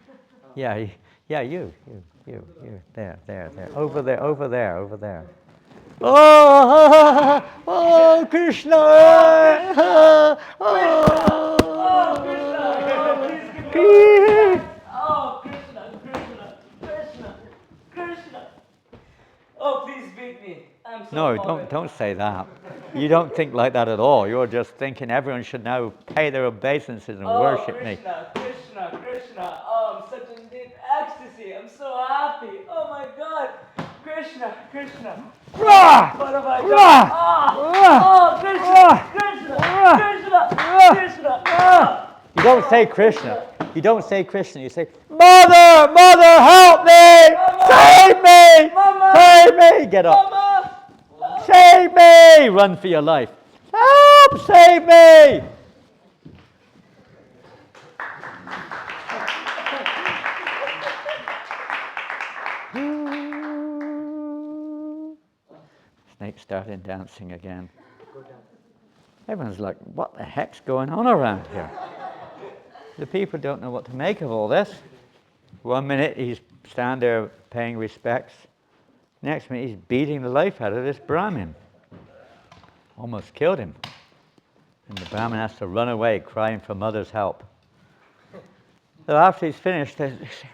Yeah. Yeah. You. There. Over there. Over there. Over there. Oh, Krishna! Oh, Krishna! Oh, Krishna! Oh, please beat me. I'm so No, don't say that. You don't think like that at all. You're just thinking everyone should now pay their obeisances and worship me. Krishna. Oh, I'm such in deep ecstasy. I'm so happy. Oh my God. Krishna. What have I done? Krishna. You don't say Krishna. You don't say Krishna. You say, Mother, help me! Save me! Save me! Get up. Mama. Save me! Run for your life. Help! Save me! Snake started dancing again. Everyone's like, what the heck's going on around here? The people don't know what to make of all this. 1 minute he's standing there paying respects. Next minute he's beating the life out of this Brahmin. Almost killed him. And the Brahmin has to run away crying for mother's help. So after he's finished, they say,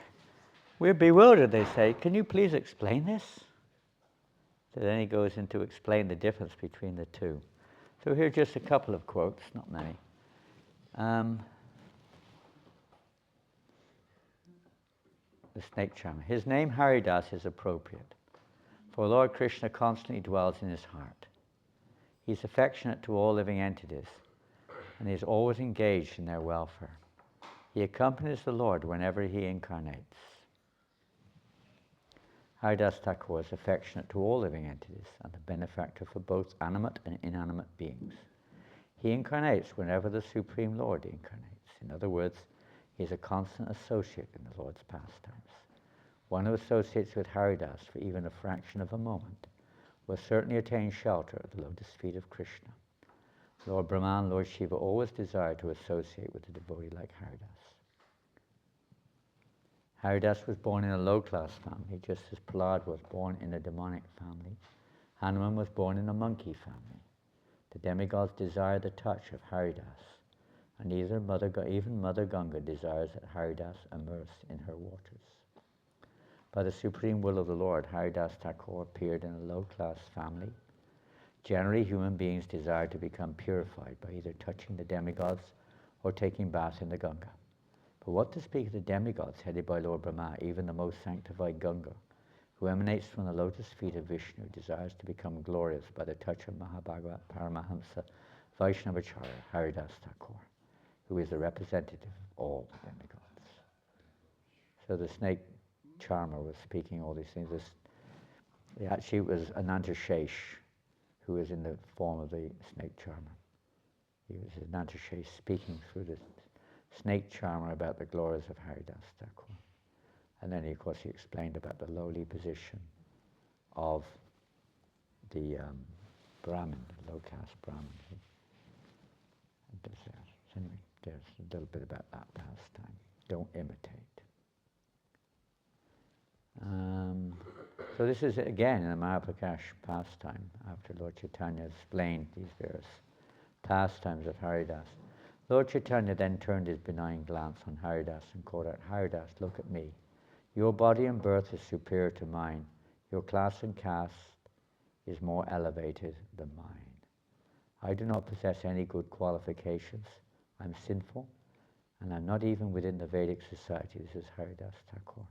we're bewildered, they say. Can you please explain this? So then he goes in to explain the difference between the two. So here are just a couple of quotes, not many. The snake charmer. His name Haridas is appropriate, for Lord Krishna constantly dwells in his heart. He's affectionate to all living entities, and he is always engaged in their welfare. He accompanies the Lord whenever he incarnates. Haridas Thakur is affectionate to all living entities and the benefactor for both animate and inanimate beings. He incarnates whenever the Supreme Lord incarnates. In other words, he is a constant associate in the Lord's pastimes. One who associates with Haridas for even a fraction of a moment will certainly attain shelter at the lotus feet of Krishna. Lord Brahma and Lord Shiva always desire to associate with a devotee like Haridas. Haridas was born in a low-class family, just as Prahlad was born in a demonic family. Hanuman was born in a monkey family. The demigods desire the touch of Haridas, and even Mother Ganga desires that Haridas immerse in her waters. By the supreme will of the Lord, Haridas Thakur appeared in a low-class family. Generally, human beings desire to become purified by either touching the demigods or taking bath in the Ganga. But what to speak of the demigods headed by Lord Brahma, even the most sanctified Ganga, who emanates from the lotus feet of Vishnu, desires to become glorious by the touch of Mahabhagavat Paramahamsa Vaishnavacharya Haridas Thakur, who is the representative of all the demigods. So the snake charmer was speaking all these things. Actually, it was Anantashesh who was in the form of the snake charmer. He was Anantashesh speaking through the snake charmer about the glories of Haridas Thakur. And then, of course, he explained about the lowly position of the Brahmin, the low-caste Brahmin. Anyway, there's a little bit about that pastime. Don't imitate. So this is, again, in the Mahaprakash pastime, after Lord Chaitanya explained these various pastimes of Haridas. Lord Chaitanya then turned his benign glance on Haridas and called out, Haridas, look at me. Your body and birth is superior to mine. Your class and caste is more elevated than mine. I do not possess any good qualifications. I'm sinful, and I'm not even within the Vedic society. This is Haridas Thakur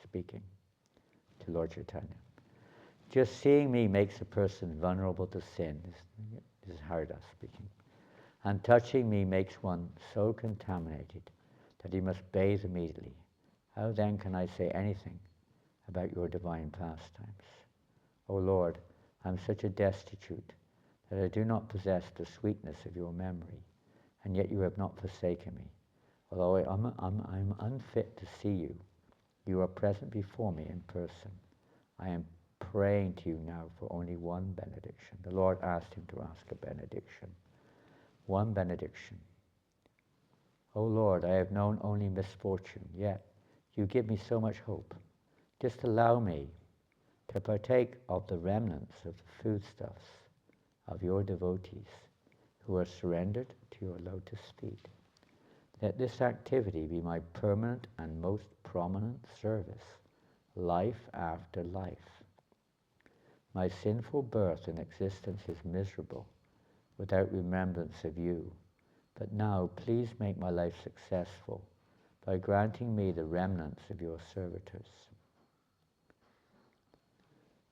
speaking to Lord Chaitanya. Just seeing me makes a person vulnerable to sin. This is Haridas speaking. And touching me makes one so contaminated that he must bathe immediately. How then can I say anything about your divine pastimes? O Lord, I'm such a destitute that I do not possess the sweetness of your memory. and yet you have not forsaken me. Although I'm unfit to see you, you are present before me in person. I am praying to you now for only one benediction. The Lord asked him to ask a benediction. One benediction. O Lord, I have known only misfortune, yet you give me so much hope. Just allow me to partake of the remnants of the foodstuffs of your devotees who are surrendered to your lotus feet. Let this activity be my permanent and most prominent service, life after life. My sinful birth and existence is miserable without remembrance of you, but now please make my life successful by granting me the remnants of your servitors.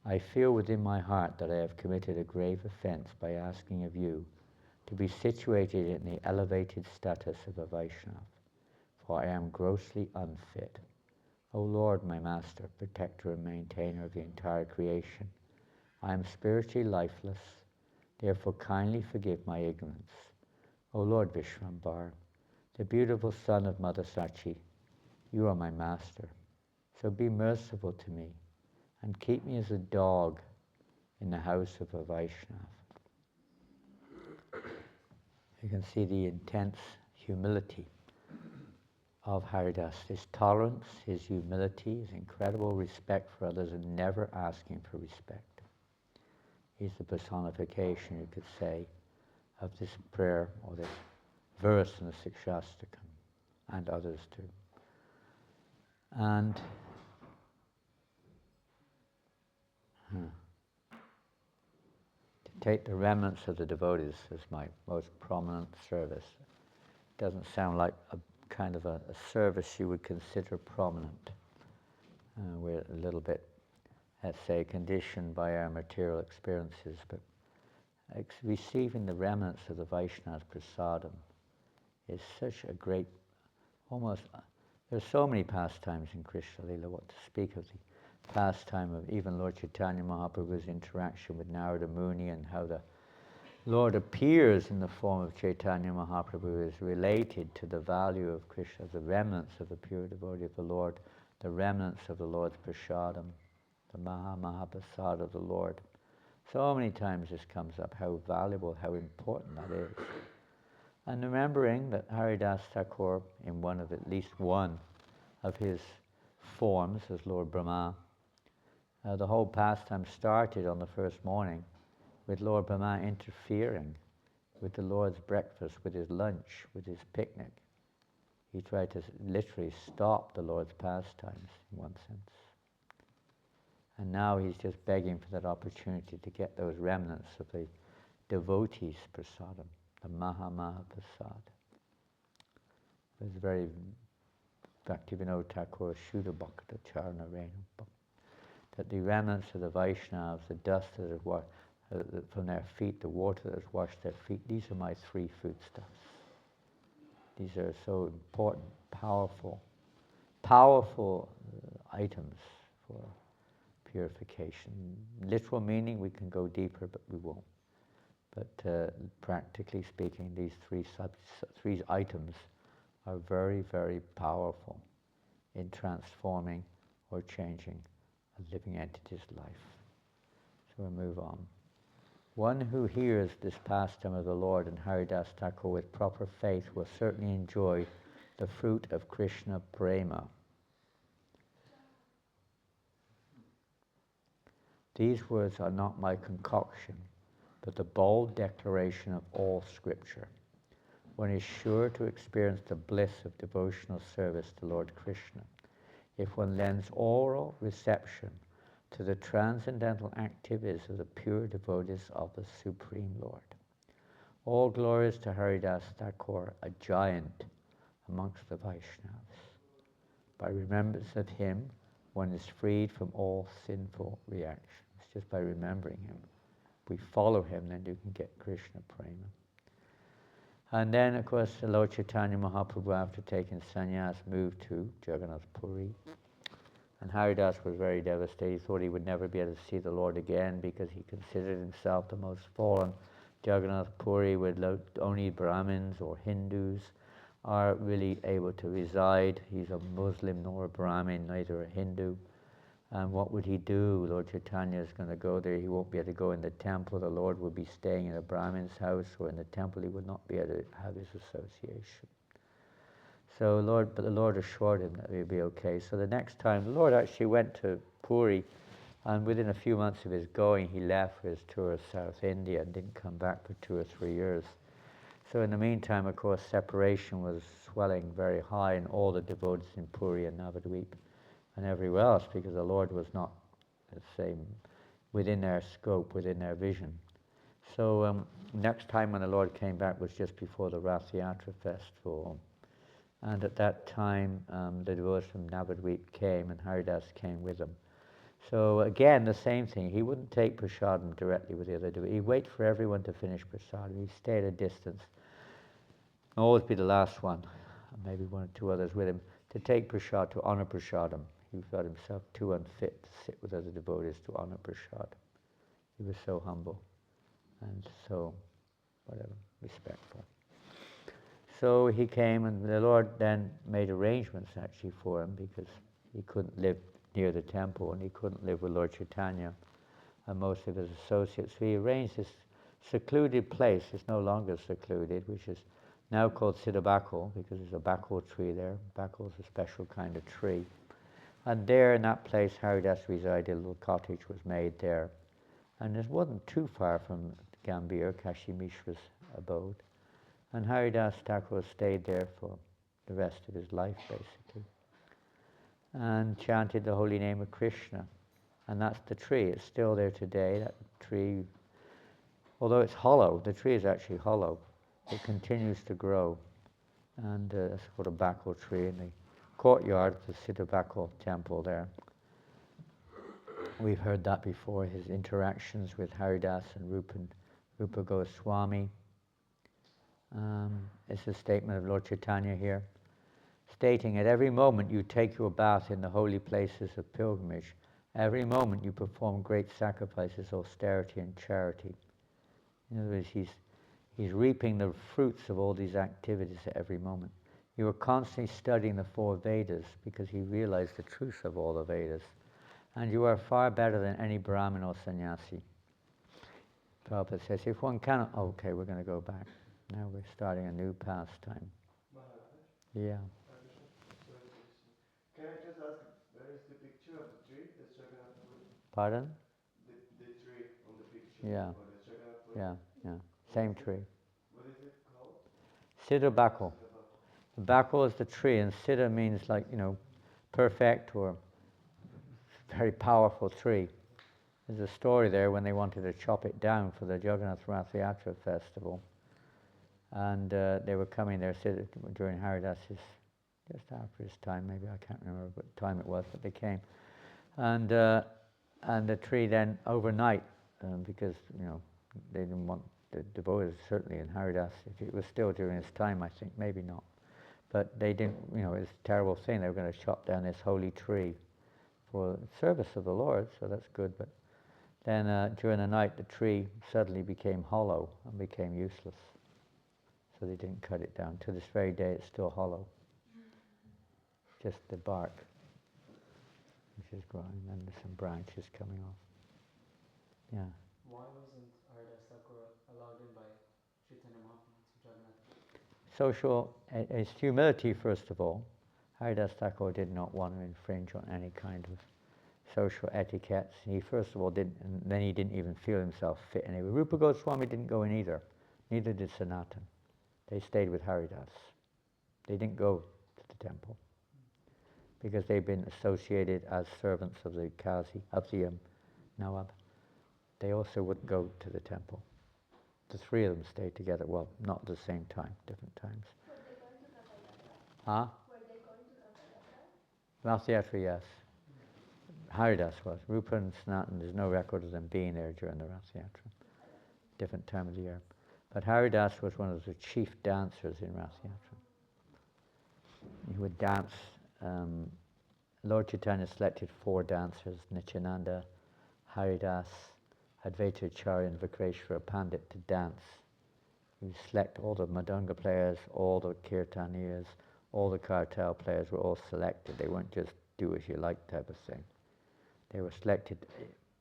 I feel within my heart that I have committed a grave offense by asking of you to be situated in the elevated status of a Vaishnava, for I am grossly unfit. O Lord, my Master, protector and maintainer of the entire creation, I am spiritually lifeless, therefore kindly forgive my ignorance. O Lord Vishwambar, the beautiful son of Mother Sachi, you are my Master, so be merciful to me and keep me as a dog in the house of a Vaishnava. You can see the intense humility of Haridas, his tolerance, his humility, his incredible respect for others and never asking for respect. He's the personification, you could say, of this prayer or this verse in the Sikshastakam, and others too. And to take the remnants of the devotees as my most prominent service doesn't sound like a kind of a service you would consider prominent. We're a little bit, let's say, conditioned by our material experiences, but receiving the remnants of the Vaishnava prasadam is such a great, almost, there are so many pastimes in Krishna Lila, what to speak of the pastime of even Lord Chaitanya Mahaprabhu's interaction with Narada Muni, and how the Lord appears in the form of Chaitanya Mahaprabhu is related to the value of Krishna, the remnants of the pure devotee of the Lord, the remnants of the Lord's prasadam, the Mahaprasad of the Lord. So many times this comes up, how valuable, how important that is. And remembering that Haridas Thakur, in one of at least one of his forms as Lord Brahma, the whole pastime started on the first morning with Lord Brahma interfering with the Lord's breakfast, with his lunch, with his picnic. He tried to literally stop the Lord's pastimes, in one sense. And now he's just begging for that opportunity to get those remnants of the devotees' prasadam, the Maha-Maha-Prasad. It's very Bhaktivinoda Thakur Shuddha Bhakta Charana Renu, that the remnants of the Vaishnavas, the dust that is from their feet, the water that has washed their feet, these are my three foodstuffs. These are so important, powerful items for purification. Literal meaning, we can go deeper, but we won't. But practically speaking, these three items are very, very powerful in transforming or changing a living entity's life. So we'll move on. One who hears this pastime of the Lord and Haridas Thakur with proper faith will certainly enjoy the fruit of Krishna prema. These words are not my concoction, but the bold declaration of all Scripture. One is sure to experience the bliss of devotional service to Lord Krishna if one lends oral reception to the transcendental activities of the pure devotees of the Supreme Lord. All glories to Haridas Thakur, a giant amongst the Vaishnavas. By remembrance of him, one is freed from all sinful reactions. Just by remembering him. If we follow him, then you can get Krishna prema. And then, of course, Lord Chaitanya Mahaprabhu, after taking sannyas, moved to Jagannath Puri. And Haridas was very devastated. He thought he would never be able to see the Lord again because he considered himself the most fallen Jagannath Puri with only Brahmins or Hindus are really able to reside. He's a Muslim nor a Brahmin, neither a Hindu. And what would he do? Lord Chaitanya is going to go there. He won't be able to go in the temple. The Lord would be staying in a Brahmin's house, or in the temple he would not be able to have his association. So but the Lord assured him that he'd be okay. So the next time, the Lord actually went to Puri, and within a few months of his going, he left for his tour of South India and didn't come back for 2 or 3 years. So in the meantime, of course, separation was swelling very high in all the devotees in Puri and Navadvip and everywhere else, because the Lord was not, let's say, within their scope, within their vision. So next time when the Lord came back was just before the Rath Yatra festival. And at that time, the devotees from Navadvip came, and Haridas came with them. So again, the same thing. He wouldn't take prasadam directly with the other devotees. He'd wait for everyone to finish prasadam. He'd stay at a distance. Always be the last one, and maybe 1 or 2 others with him, to take prasad, to honor prasadam. He felt himself too unfit to sit with other devotees to honor prasad. He was so humble and so, respectful. So he came, and the Lord then made arrangements actually for him, because he couldn't live near the temple and he couldn't live with Lord Chaitanya and most of his associates. So he arranged this secluded place. It's no longer secluded, which is now called Siddhabakul, because there's a bakul tree there. Bakul is a special kind of tree. And there in that place Haridas resided. A little cottage was made there. And it wasn't too far from Gambhir, Kashi Mishra's abode. And Haridas Thakur stayed there for the rest of his life, basically, and chanted the holy name of Krishna. And that's the tree. It's still there today. That tree, although it's hollow, the tree is actually hollow. It continues to grow. And it's called a bakul tree in the courtyard of the Siddhabakul temple there. We've heard that before, his interactions with Haridas and Rupa Goswami. It's a statement of Lord Chaitanya here, stating, at every moment you take your bath in the holy places of pilgrimage, every moment you perform great sacrifices, austerity and charity. In other words, he's reaping the fruits of all these activities at every moment. You are constantly studying the 4 Vedas, because he realized the truth of all the Vedas. And you are far better than any Brahmin or sannyasi. Prabhupada says, if one cannot, okay, we're going to go back. Now we're starting a new pastime. Maharaj? Yeah. Can I just ask, where is the picture of the tree? That's Jagannath Puri? Pardon? The tree on the picture. Yeah. Or the Jagannath Puri? Yeah. Same tree. What is it called? Siddhabakul. The bakul is the tree, and Siddha means like, perfect or very powerful tree. There's a story there when they wanted to chop it down for the Jagannath Rath Yatra festival. And they were coming there during Haridas's, just after his time, maybe, I can't remember what time it was, but they came. And the tree then overnight, because, they didn't want the devotees, certainly in Haridas, if it was still during his time, I think, maybe not. But they didn't, it was a terrible thing. They were going to chop down this holy tree for service of the Lord, so that's good. But then during the night, the tree suddenly became hollow and became useless. So they didn't cut it down. To this very day, it's still hollow. Just the bark, which is growing, and there's some branches coming off. Yeah. Why wasn't Haridas Thakur allowed in by Chaitanya Mahaprabhu to Jagannath? Social, it's humility first of all. Haridas Thakur did not want to infringe on any kind of social etiquettes. He first of all didn't, and then he didn't even feel himself fit anyway. Rupa Goswami didn't go in either. Neither did Sanatan. They stayed with Haridas. They didn't go to the temple because they'd been associated as servants of the Qazi, of the Nawab. They also wouldn't go to the temple. The 3 of them stayed together. Well, not at the same time, different times. Were they going to Rath Yatra? Huh? Were they going to Rath Yatra? Rath Yatra, yes. Haridas was. Rupa and Sanatan, there's no record of them being there during the Rath Yatra. Different time of the year. But Haridas was one of the chief dancers in Rath Yatra. He would dance. Lord Chaitanya selected 4 dancers: Nityananda, Haridas, Advaita Acharya and Vikreshwara Pandit to dance. He would select all the Madanga players, all the Kirtaniyas, all the Kartal players were all selected. They weren't just do as you like type of thing. They were selected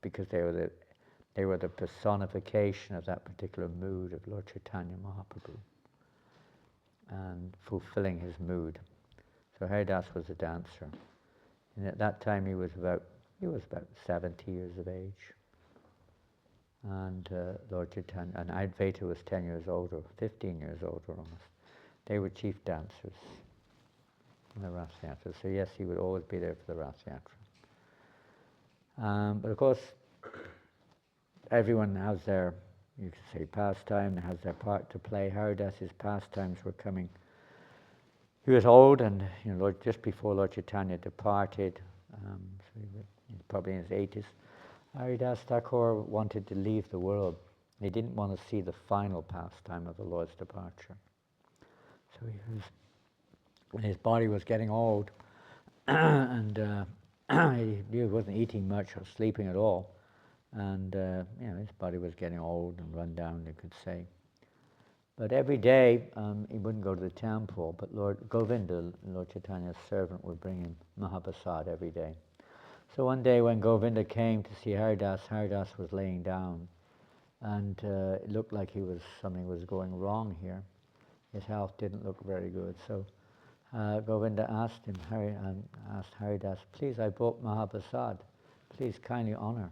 because they were the personification of that particular mood of Lord Chaitanya Mahaprabhu and fulfilling his mood. So Haridas was a dancer. And at that time he was about 70 years of age. And Lord Chaitanya, and Advaita was 10 years older, 15 years older almost. They were chief dancers in the Rath Yatra. So yes, he would always be there for the Rath Yatra. But of course, everyone has their, you could say, pastime, has their part to play. Haridas's pastimes were coming. He was old, and just before Lord Chaitanya departed, so he was probably in his 80s, Haridas Thakur wanted to leave the world. He didn't want to see the final pastime of the Lord's departure. So when his body was getting old, and he wasn't eating much or sleeping at all, and his body was getting old and run down, you could say. But every day he wouldn't go to the temple, but Lord Govinda, Lord Chaitanya's servant, would bring him Mahaprasad every day. So one day when Govinda came to see Haridas, Haridas was laying down, and it looked like something was going wrong here. His health didn't look very good. So Govinda asked him, asked Haridas, "Please, I brought Mahaprasad. Please kindly honor."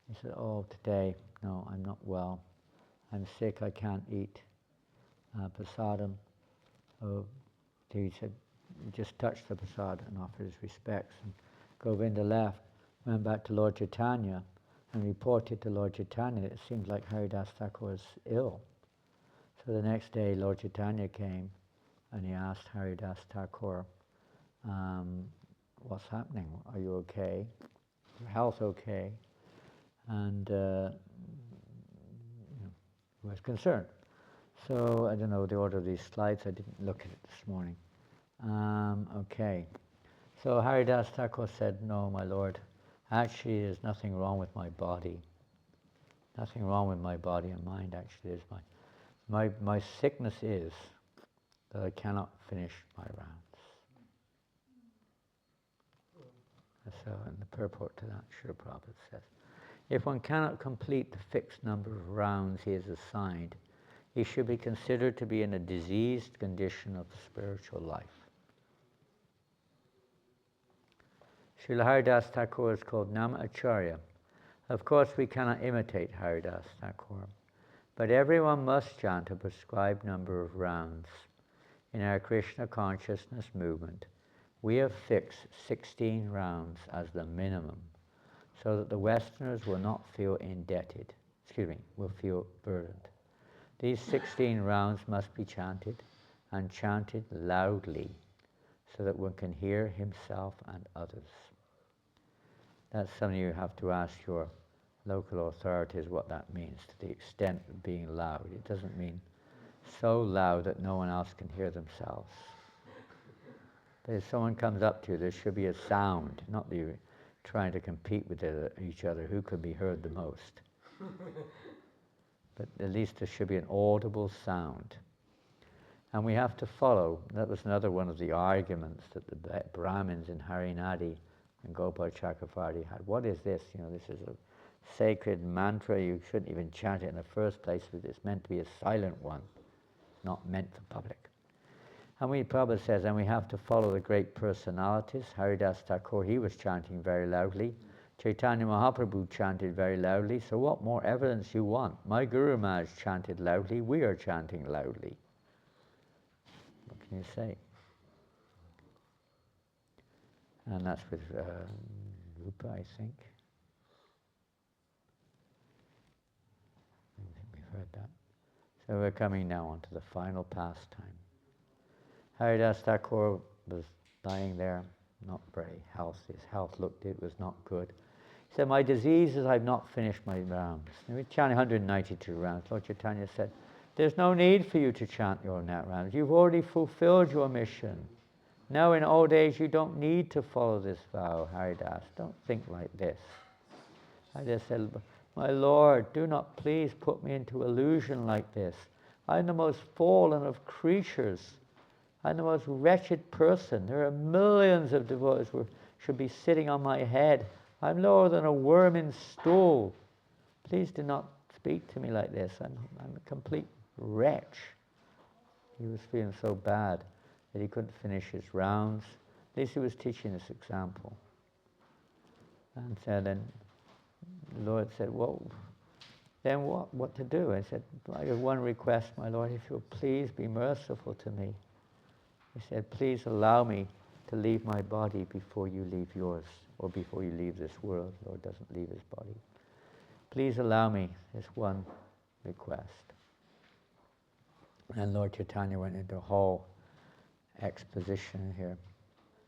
He said, "Oh, today, no, I'm not well. I'm sick, I can't eat prasadam." Oh, he said, just touch the prasad and offer his respects. And Govinda left, went back to Lord Chaitanya, and reported to Lord Chaitanya that it seemed like Haridas Thakur was ill. So the next day, Lord Chaitanya came, and he asked Haridas Thakur, "What's happening? Are you okay? Your health okay?" And he was concerned. So I don't know the order of these slides. I didn't look at it this morning. Okay. So Haridas Thakur said, "No, my lord, actually there's nothing wrong with my body. Nothing wrong with my body and mind, actually. There's my sickness is that I cannot finish my rounds." So in the purport to that, Srila Prabhupada says, if one cannot complete the fixed number of rounds he is assigned, he should be considered to be in a diseased condition of the spiritual life. Srila Haridas Thakur is called Nama Acharya. Of course, we cannot imitate Haridas Thakur, but everyone must chant a prescribed number of rounds. In our Krishna consciousness movement, we have fixed 16 rounds as the minimum, so that the Westerners will not feel indebted, will feel burdened. These 16 rounds must be chanted, and chanted loudly, so that one can hear himself and others. That's something you have to ask your local authorities what that means, to the extent of being loud. It doesn't mean so loud that no one else can hear themselves. But if someone comes up to you, there should be a sound, not that you're trying to compete with each other, who can be heard the most. But at least there should be an audible sound. And we have to follow. That was another one of the arguments that the Brahmins in Harinadi and Gopal Chakravarti had. What is this? This is a sacred mantra. You shouldn't even chant it in the first place, because it's meant to be a silent one, not meant for public. And Prabhupada says, and we have to follow the great personalities. Haridas Thakur, he was chanting very loudly. Chaitanya Mahaprabhu chanted very loudly. So what more evidence you want? My Guru Maharaj chanted loudly. We are chanting loudly. What can you say? And that's with Rupa, I think. We've heard that. So we're coming now on to the final pastime. Haridas Thakur was lying there, not very healthy. His health it was not good. He said, "My disease is I've not finished my rounds." And we chanted 192 rounds. Lord Chaitanya said, "There's no need for you to chant your net rounds. You've already fulfilled your mission. Now in old age you don't need to follow this vow, Haridas. Don't think like this." Haridas said, My Lord, do not please put me into illusion like this. I'm the most fallen of creatures. I'm the most wretched person. There are millions of devotees who should be sitting on my head. I'm lower than a worm in stool. Please do not speak to me like this. I'm a complete wretch. He was feeling so bad that he couldn't finish his rounds. At least he was teaching this example. And so then the Lord said, well, then what to do? I said, I have one request, my Lord, if you'll please be merciful to me. He said, please allow me to leave my body before you leave yours, or before you leave this world. The Lord doesn't leave his body. Please allow me this one request. And Lord Chaitanya went into a whole exposition here.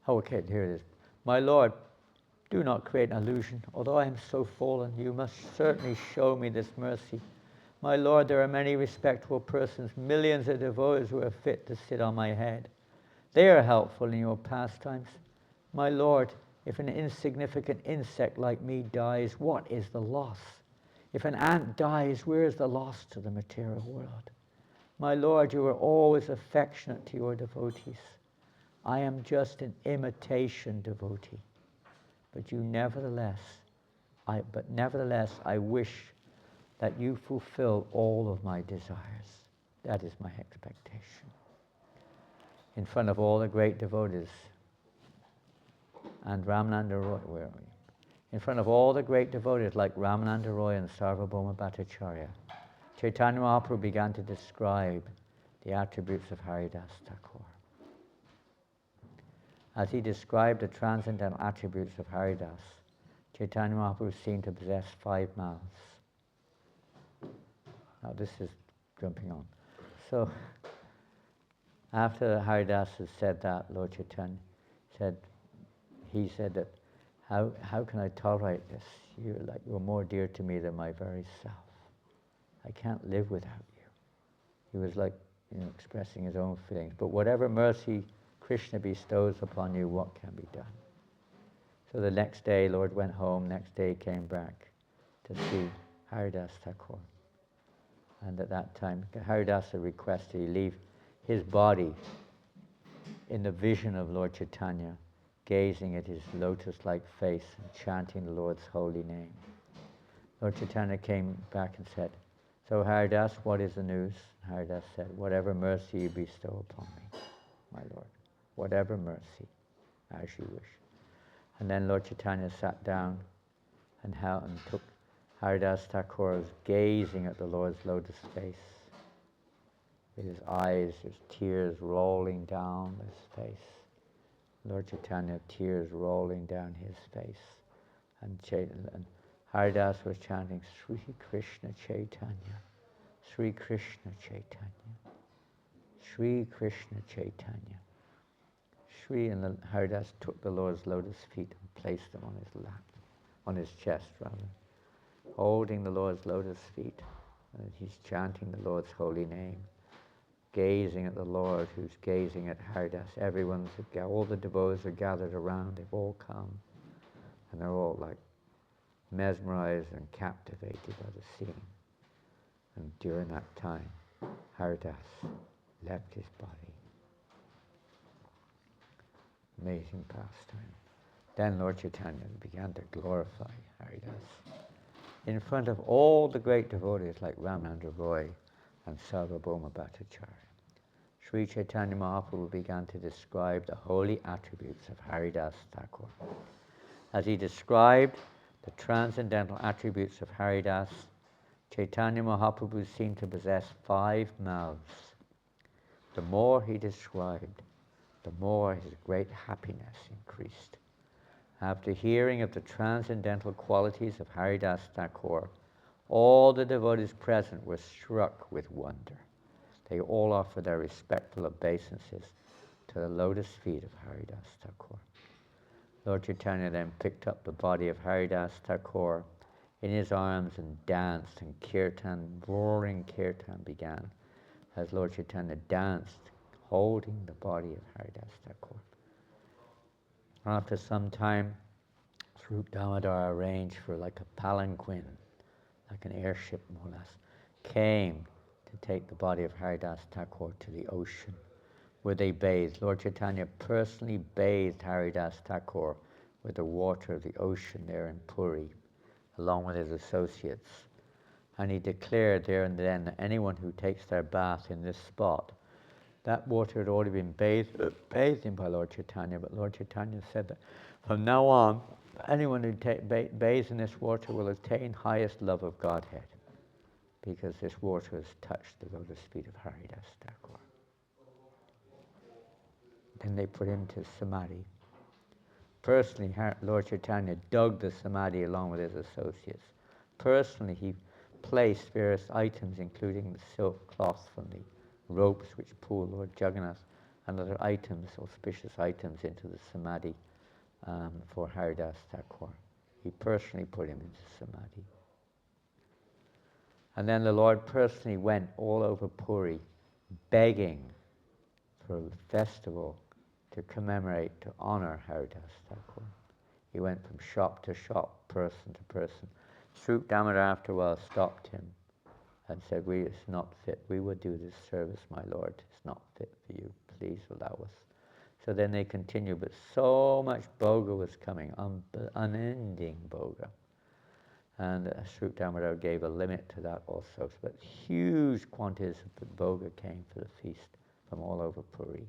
Oh, okay, here it is. My Lord, do not create an illusion. Although I am so fallen, you must certainly show me this mercy. My Lord, there are many respectable persons, millions of devotees who are fit to sit on my head. They are helpful in your pastimes. My Lord, if an insignificant insect like me dies, what is the loss? If an ant dies, where is the loss to the material world? My Lord, you are always affectionate to your devotees. I am just an imitation devotee. But nevertheless, I wish that you fulfill all of my desires. That is my expectation. In front of all the great devotees, and Ramananda Roy, where are we? In front of all the great devotees like Ramananda Roy and Sarvabhauma Bhattacharya, Chaitanya Mahaprabhu began to describe the attributes of Haridas Thakur. As he described the transcendental attributes of Haridas, Chaitanya Mahaprabhu seemed to possess 5 mouths. Now this is jumping on. So, after Haridas had said that, Lord Chaitanya said, he said that, how can I tolerate this? You're more dear to me than my very self. I can't live without you. He was expressing his own feelings. But whatever mercy Krishna bestows upon you, what can be done? So the next day, Lord went home. Next day, he came back to see Haridas Thakur. And at that time, Haridas had requested he leave his body in the vision of Lord Chaitanya, gazing at his lotus-like face and chanting the Lord's holy name. Lord Chaitanya came back and said, so Haridas, what is the news? Haridas said, whatever mercy you bestow upon me, my Lord. Whatever mercy, as you wish. And then Lord Chaitanya sat down and took Haridas Thakur, gazing at the Lord's lotus face. With his eyes, there's tears rolling down his face. Lord Chaitanya, tears rolling down his face. And Haridas was chanting, Sri Krishna Chaitanya, Sri Krishna Chaitanya, Sri Krishna Chaitanya. Sri, and Haridas took the Lord's lotus feet and placed them on his lap, on his chest rather, holding the Lord's lotus feet. And he's chanting the Lord's holy name, gazing at the Lord who's gazing at Haridas. All the devotees are gathered around, they've all come, and they're all mesmerized and captivated by the scene. And during that time, Haridas left his body. Amazing pastime. Then Lord Chaitanya began to glorify Haridas in front of all the great devotees like Ramananda Roy and Sarvabhauma Bhattacharya. Sri Chaitanya Mahaprabhu began to describe the holy attributes of Haridas Thakur. As he described the transcendental attributes of Haridas, Chaitanya Mahaprabhu seemed to possess 5 mouths. The more he described, the more his great happiness increased. After hearing of the transcendental qualities of Haridas Thakur, all the devotees present were struck with wonder. They all offered their respectful obeisances to the lotus feet of Haridas Thakur. Lord Chaitanya then picked up the body of Haridas Thakur in his arms and danced, and kirtan, roaring kirtan began as Lord Chaitanya danced, holding the body of Haridas Thakur. After some time, Swarup Damodar arranged for a palanquin, like an airship more or less, came to take the body of Haridas Thakur to the ocean, where they bathed. Lord Chaitanya personally bathed Haridas Thakur with the water of the ocean there in Puri, along with his associates. And he declared there and then that anyone who takes their bath in this spot, that water had already been bathed in by Lord Chaitanya, but Lord Chaitanya said that from now on, anyone who bathes in this water will attain highest love of Godhead, because this water has touched the lotus feet of Haridas Thakur. Then they put him to Samadhi. Personally, Lord Chaitanya dug the Samadhi along with his associates. Personally, he placed various items, including the silk cloth from the ropes which pulled Lord Jagannath and other items, auspicious items, into the Samadhi for Haridas Thakur. He personally put him into Samadhi. And then the Lord personally went all over Puri begging for a festival to commemorate, to honor Haridas Thakur. He went from shop to shop, person to person. Swarup Damodar after a while stopped him and said, it's not fit. We would do this service, my Lord. It's not fit for you. Please allow us. So then they continued, but so much bhoga was coming, unending bhoga. And Swarup Damodar gave a limit to that also. But huge quantities of bhoga came for the feast from all over Puri.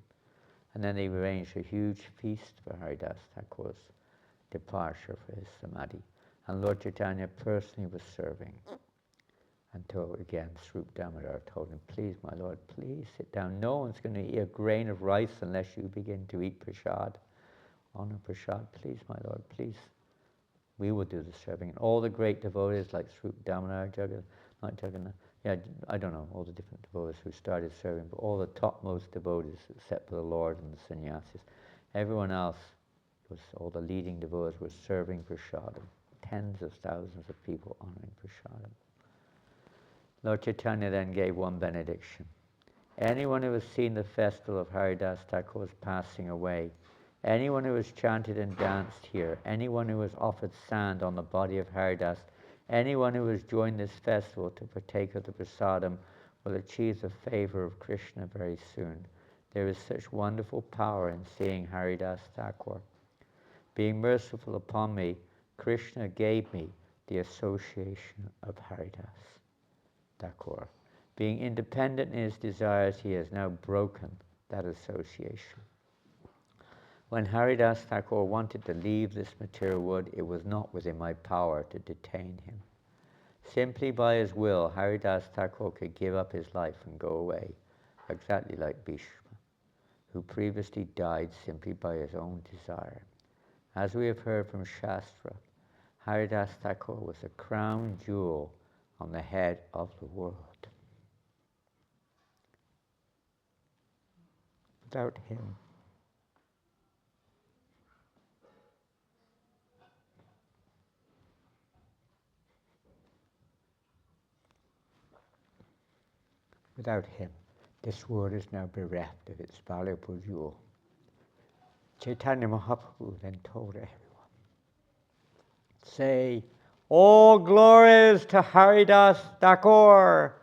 And then they arranged a huge feast for Haridas Thakur's departure for his Samadhi. And Lord Chaitanya personally was serving. Until again Swarup Damodar told him, please my Lord, please sit down. No one's going to eat a grain of rice unless you begin to eat prasad. Honor prasad, please my Lord, please. We will do the serving. And all the great devotees like Swarup Damodar, I don't know, all the different devotees who started serving, but all the topmost devotees except for the Lord and the sannyasis, everyone else, all the leading devotees were serving prasadam. Tens of thousands of people honoring prasadam. Lord Chaitanya then gave one benediction. Anyone who has seen the festival of Haridas Thakur's passing away, anyone who has chanted and danced here, anyone who has offered sand on the body of Haridas, anyone who has joined this festival to partake of the prasadam will achieve the favor of Krishna very soon. There is such wonderful power in seeing Haridas Thakur. Being merciful upon me, Krishna gave me the association of Haridas Thakur. Being independent in his desires, he has now broken that association. When Haridas Thakur wanted to leave this material world, it was not within my power to detain him. Simply by his will, Haridas Thakur could give up his life and go away, exactly like Bhishma, who previously died simply by his own desire. As we have heard from Shastra, Haridas Thakur was the crown jewel on the head of the world. Without him, this world is now bereft of its valuable jewel. Chaitanya Mahaprabhu then told everyone, say, all glories to Haridas Thakur.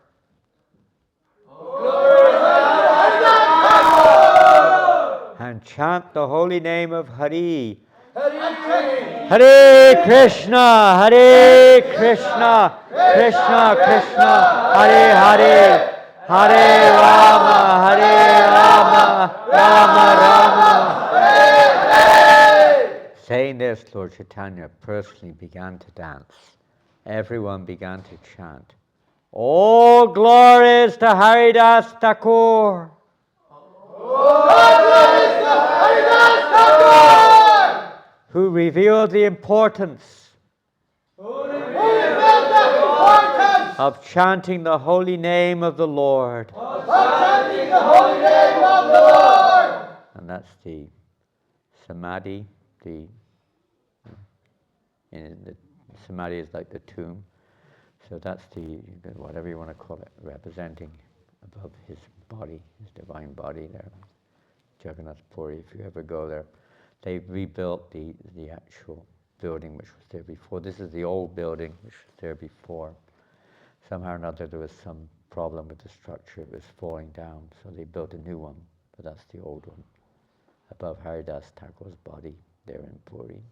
And chant the holy name of Hari. Hare Krishna, Hare Krishna, Krishna Krishna, Hare Hare, Hare Rama, Rama Rama. Saying this, Lord Chaitanya personally began to dance. Everyone began to chant, all glories to Haridas Thakur. Who revealed the importance of chanting the holy name of the Lord. And that's the Samadhi. The Samadhi is like the tomb. So that's the, whatever you want to call it, representing above his body, his divine body there. Jagannath Puri, if you ever go there. They rebuilt the actual building which was there before. This is the old building which was there before. somehow or another there was some problem with the structure, it was falling down, so they built a new one, but that's the old one, above Haridas Thakur's body there in Puri.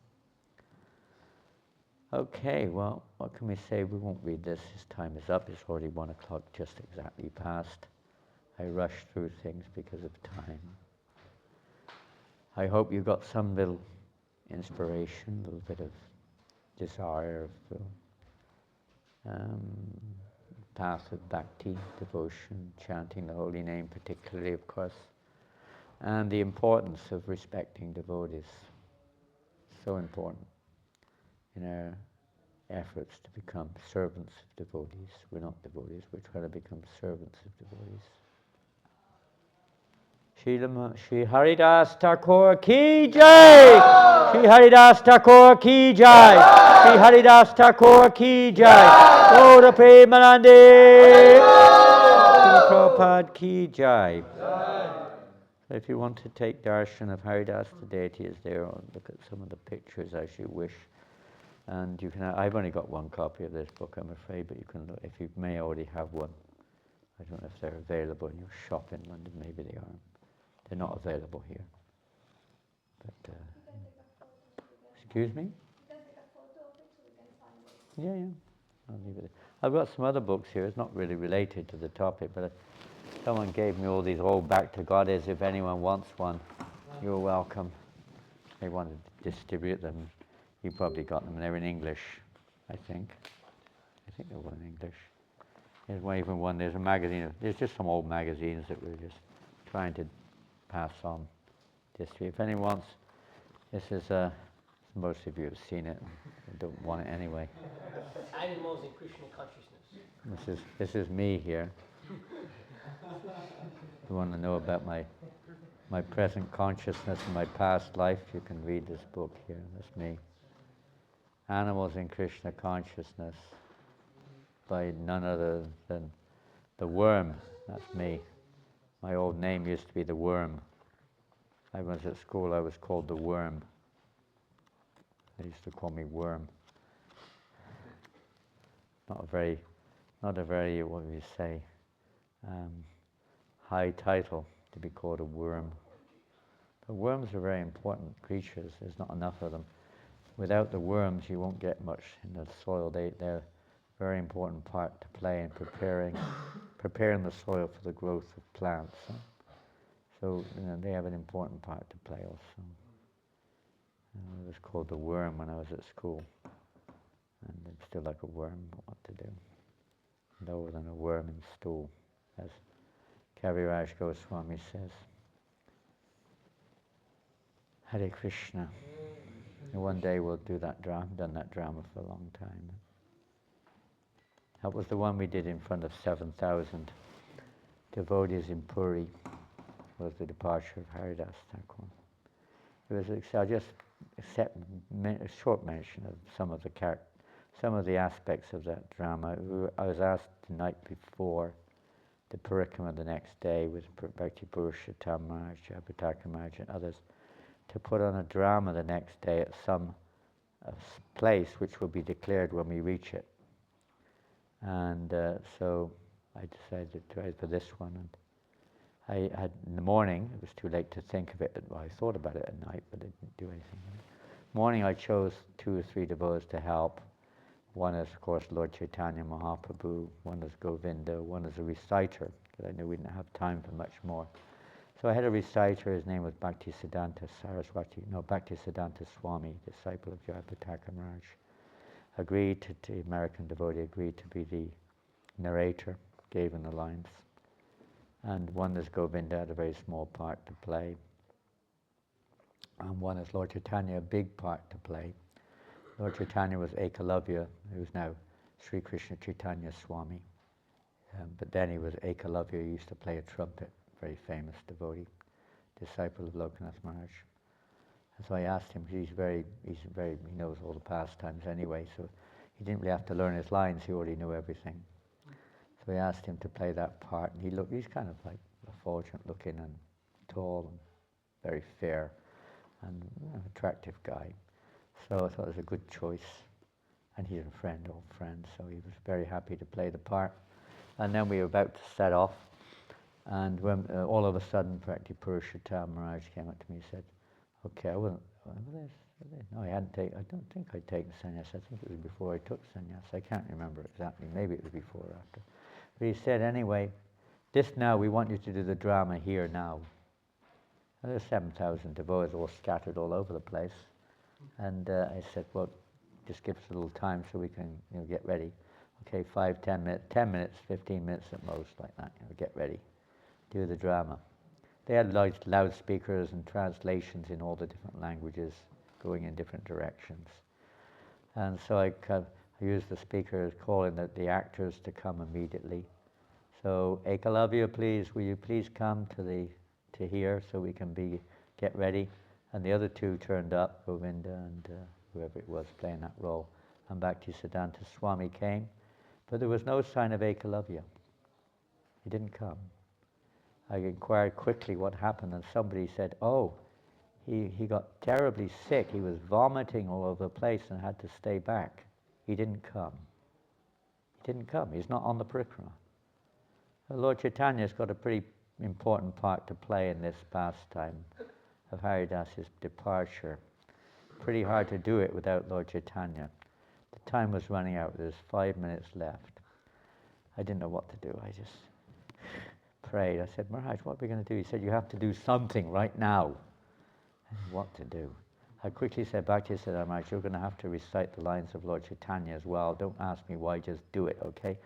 Okay, well, what can we say? We won't read this, his time is up, it's already 1 o'clock, just exactly past. I rushed through things because of time. I hope you got some little inspiration, a little bit of desire of the path of bhakti, devotion, chanting the holy name particularly, of course, and the importance of respecting devotees. So important in our efforts to become servants of devotees. We're not devotees, we're trying to become servants of devotees. Shri Haridas Thakur ki jai! Shri Haridas Thakur ki jai! Shri Haridas Thakur ki jai! Gaura Premanande! Shri Prabhupada ki jai! So if you want to take darshan of Haridas, the deity is there, or look at some of the pictures as you wish. And you can, I've only got 1 copy of this book, I'm afraid, but you can look, if you may already have one. I don't know if they're available in your shop in London, maybe they are. They're not available here. But, excuse me? You can take a photo of it so we can find it. Yeah. I'll leave it. I've got some other books here. It's not really related to the topic, but someone gave me all these old Back to Goddess. If anyone wants one, you're welcome. They wanted to distribute them. You probably got them. They're in English, I think. I think they're all in English. There's even one. There's a magazine. There's just some old magazines that we're just trying to pass on. If anyone wants, this is most of you have seen it. I don't want it anyway. Animals in Krishna consciousness. This is me here. If you want to know about my present consciousness and my past life, you can read this book here. That's me. Animals in Krishna Consciousness by none other than the Worm. That's me. My old name used to be the Worm. I was at school, I was called the Worm. They used to call me Worm. Not a very, what do you say, high title to be called a worm. But worms are very important creatures. There's not enough of them. Without the worms, you won't get much in the soil. They're a very important part to play in preparing the soil for the growth of plants. So they have an important part to play also. It was called the worm when I was at school. And it's still like a worm, what to do. Lower than a worm in stool, as Kaviraj Goswami says. Hare Krishna. And one day we'll do that drama, done that drama for a long time. That was the one we did in front of 7,000 devotees in Puri, was the departure of Haridas Thakur. It was, I'll just accept a short mention of some of the aspects of that drama. I was asked the night before the parikrama the next day with Bhakti Purushottam Maharaj, Jayapataka Maharaj and others to put on a drama the next day at some place which will be declared when we reach it. And so I decided to try for this one. And I had, in the morning, it was too late to think of it. Well, I thought about it at night, but I didn't do anything. Morning I chose 2 or 3 devotees to help. One is, of course, Lord Chaitanya Mahaprabhu, one is Govinda, one is a reciter, because I knew we didn't have time for much more. So I had a reciter, his name was Bhaktisiddhanta Swami, disciple of Jayapataka Maharaj. The American devotee agreed to be the narrator, gave in the lines. And one is Govinda, had a very small part to play. And one is Lord Chaitanya, a big part to play. Lord Chaitanya was Ekalavya, who's now Sri Krishna Chaitanya Swami. But then he was Ekalavya, he used to play a trumpet, very famous devotee, disciple of Lokanath Maharaj. And so I asked him, he knows all the pastimes anyway, so he didn't really have to learn his lines, he already knew everything. So I asked him to play that part, and he's kind of like effulgent looking and tall and very fair and attractive guy. So I thought it was a good choice. And he's a friend, old friend, so he was very happy to play the part. And then we were about to set off, and when all of a sudden, practically Purushottam Maharaj came up to me and said, okay, I wasn't, no, I don't think I'd taken sannyas. I think it was before I took sannyas. I can't remember exactly. Maybe it was before or after. But he said, anyway, this now, we want you to do the drama here now. And there's 7,000 devotees all scattered all over the place. And I said, well, just give us a little time so we can get ready. Okay, 5, 10 minutes, 10 minutes, 15 minutes at most, like that. Get ready, do the drama. They had loudspeakers and translations in all the different languages, going in different directions. And so I used the speakers, calling the actors to come immediately. So Ekalavya, please, will you please come to here so we can get ready? And the other two turned up, Govinda and whoever it was playing that role. And Bhaktisiddhanta Swami came, but there was no sign of Ekalavya. He didn't come. I inquired quickly what happened, and somebody said, oh, he got terribly sick. He was vomiting all over the place and had to stay back. He didn't come. He didn't come. He's not on the parikrama. Lord Chaitanya's got a pretty important part to play in this pastime of Haridas's departure. Pretty hard to do it without Lord Chaitanya. The time was running out. There's 5 minutes left. I didn't know what to do. I just prayed. I said, Maharaj, what are we going to do? He said, you have to do something right now. I said, what to do? I quickly said back to him, said, Maharaj, you're going to have to recite the lines of Lord Chaitanya as well. Don't ask me why, just do it, okay?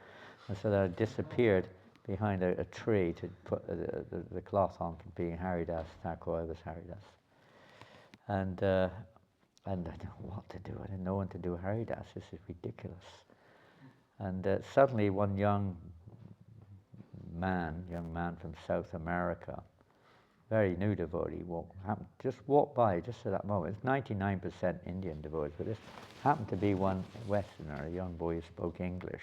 And so I disappeared behind a tree to put the cloth on, being Haridas Thakur. I was Haridas. And I didn't know what to do. I didn't know when to do Haridas. This is ridiculous. And suddenly one young man from South America, very new devotee, just walked by just at that moment. It's 99% Indian devotees, but this happened to be one Westerner, a young boy who spoke English,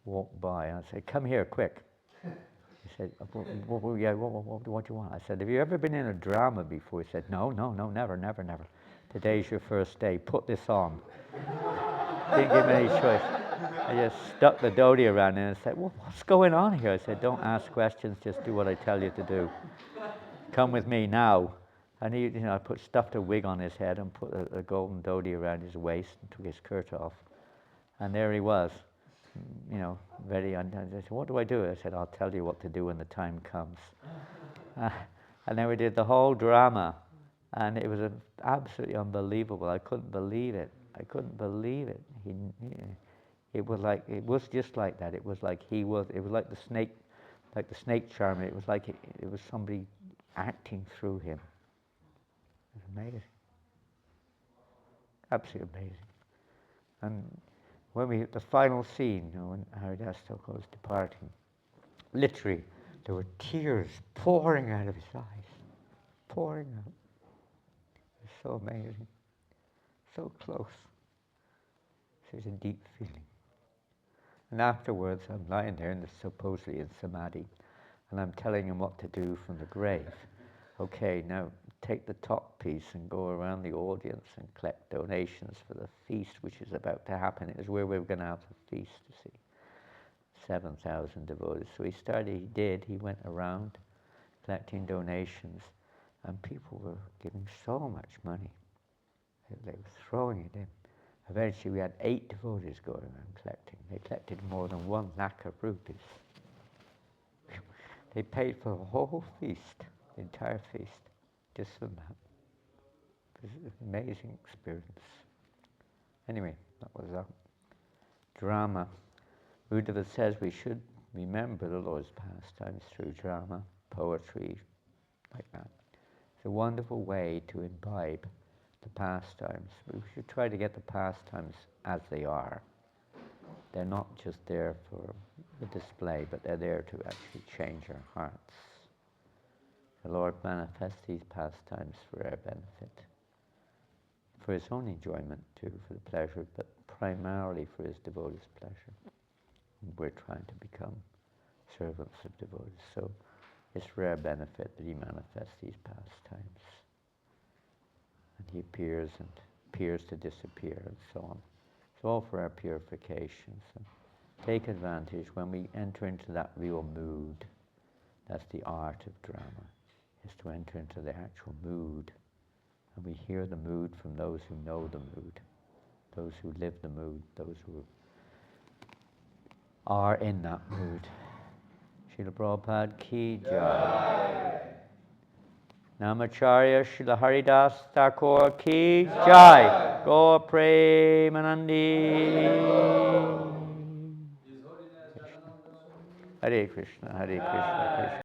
walked by, and I said, come here, quick. He said, what do you want? I said, have you ever been in a drama before? He said, no, never. Today's your first day, put this on. Didn't give me any choice. I just stuck the dhoti around him and said, well, what's going on here? I said, don't ask questions, just do what I tell you to do. Come with me now. And he, I stuffed a wig on his head and put a golden dhoti around his waist and took his skirt off. And there he was, ready. And I said, what do I do? I said, I'll tell you what to do when the time comes. And then we did the whole drama. And it was absolutely unbelievable. I couldn't believe it. It was just like that. It was like it was like the snake charmer. It was like it was somebody acting through him. It was amazing. Absolutely amazing. And when the final scene, when Haridas Thakur was departing, literally there were tears pouring out of his eyes. Pouring out. It was so amazing. So close. There's a deep feeling. And afterwards, I'm lying there, supposedly in samadhi, and I'm telling him what to do from the grave. Okay, now take the top piece and go around the audience and collect donations for the feast which is about to happen. It was where we were going to have the feast, you see. 7,000 devotees. So he went around collecting donations, and people were giving so much money. They were throwing it in. Eventually we had 8 devotees going around collecting. They collected more than 1 lakh of rupees. They paid for the whole feast, the entire feast, just for that. It was an amazing experience. Anyway, that was our drama. Uddhava says we should remember the Lord's pastimes through drama, poetry, like that. It's a wonderful way to imbibe the pastimes. We should try to get the pastimes as they are. They're not just there for the display, but they're there to actually change our hearts. The Lord manifests these pastimes for our benefit, for his own enjoyment too, for the pleasure, but primarily for his devotees' pleasure. And we're trying to become servants of devotees, so it's for our benefit that he manifests these pastimes. And he appears to disappear and so on. It's all for our purification. So take advantage when we enter into that real mood. That's the art of drama, is to enter into the actual mood. And we hear the mood from those who know the mood, those who live the mood, those who are in that mood. Srila Prabhupada ki jai. Namacharya Srila Haridas Thakur ki jai. Gaur Premanandi. Hare Krishna, Hare Krishna, Krishna.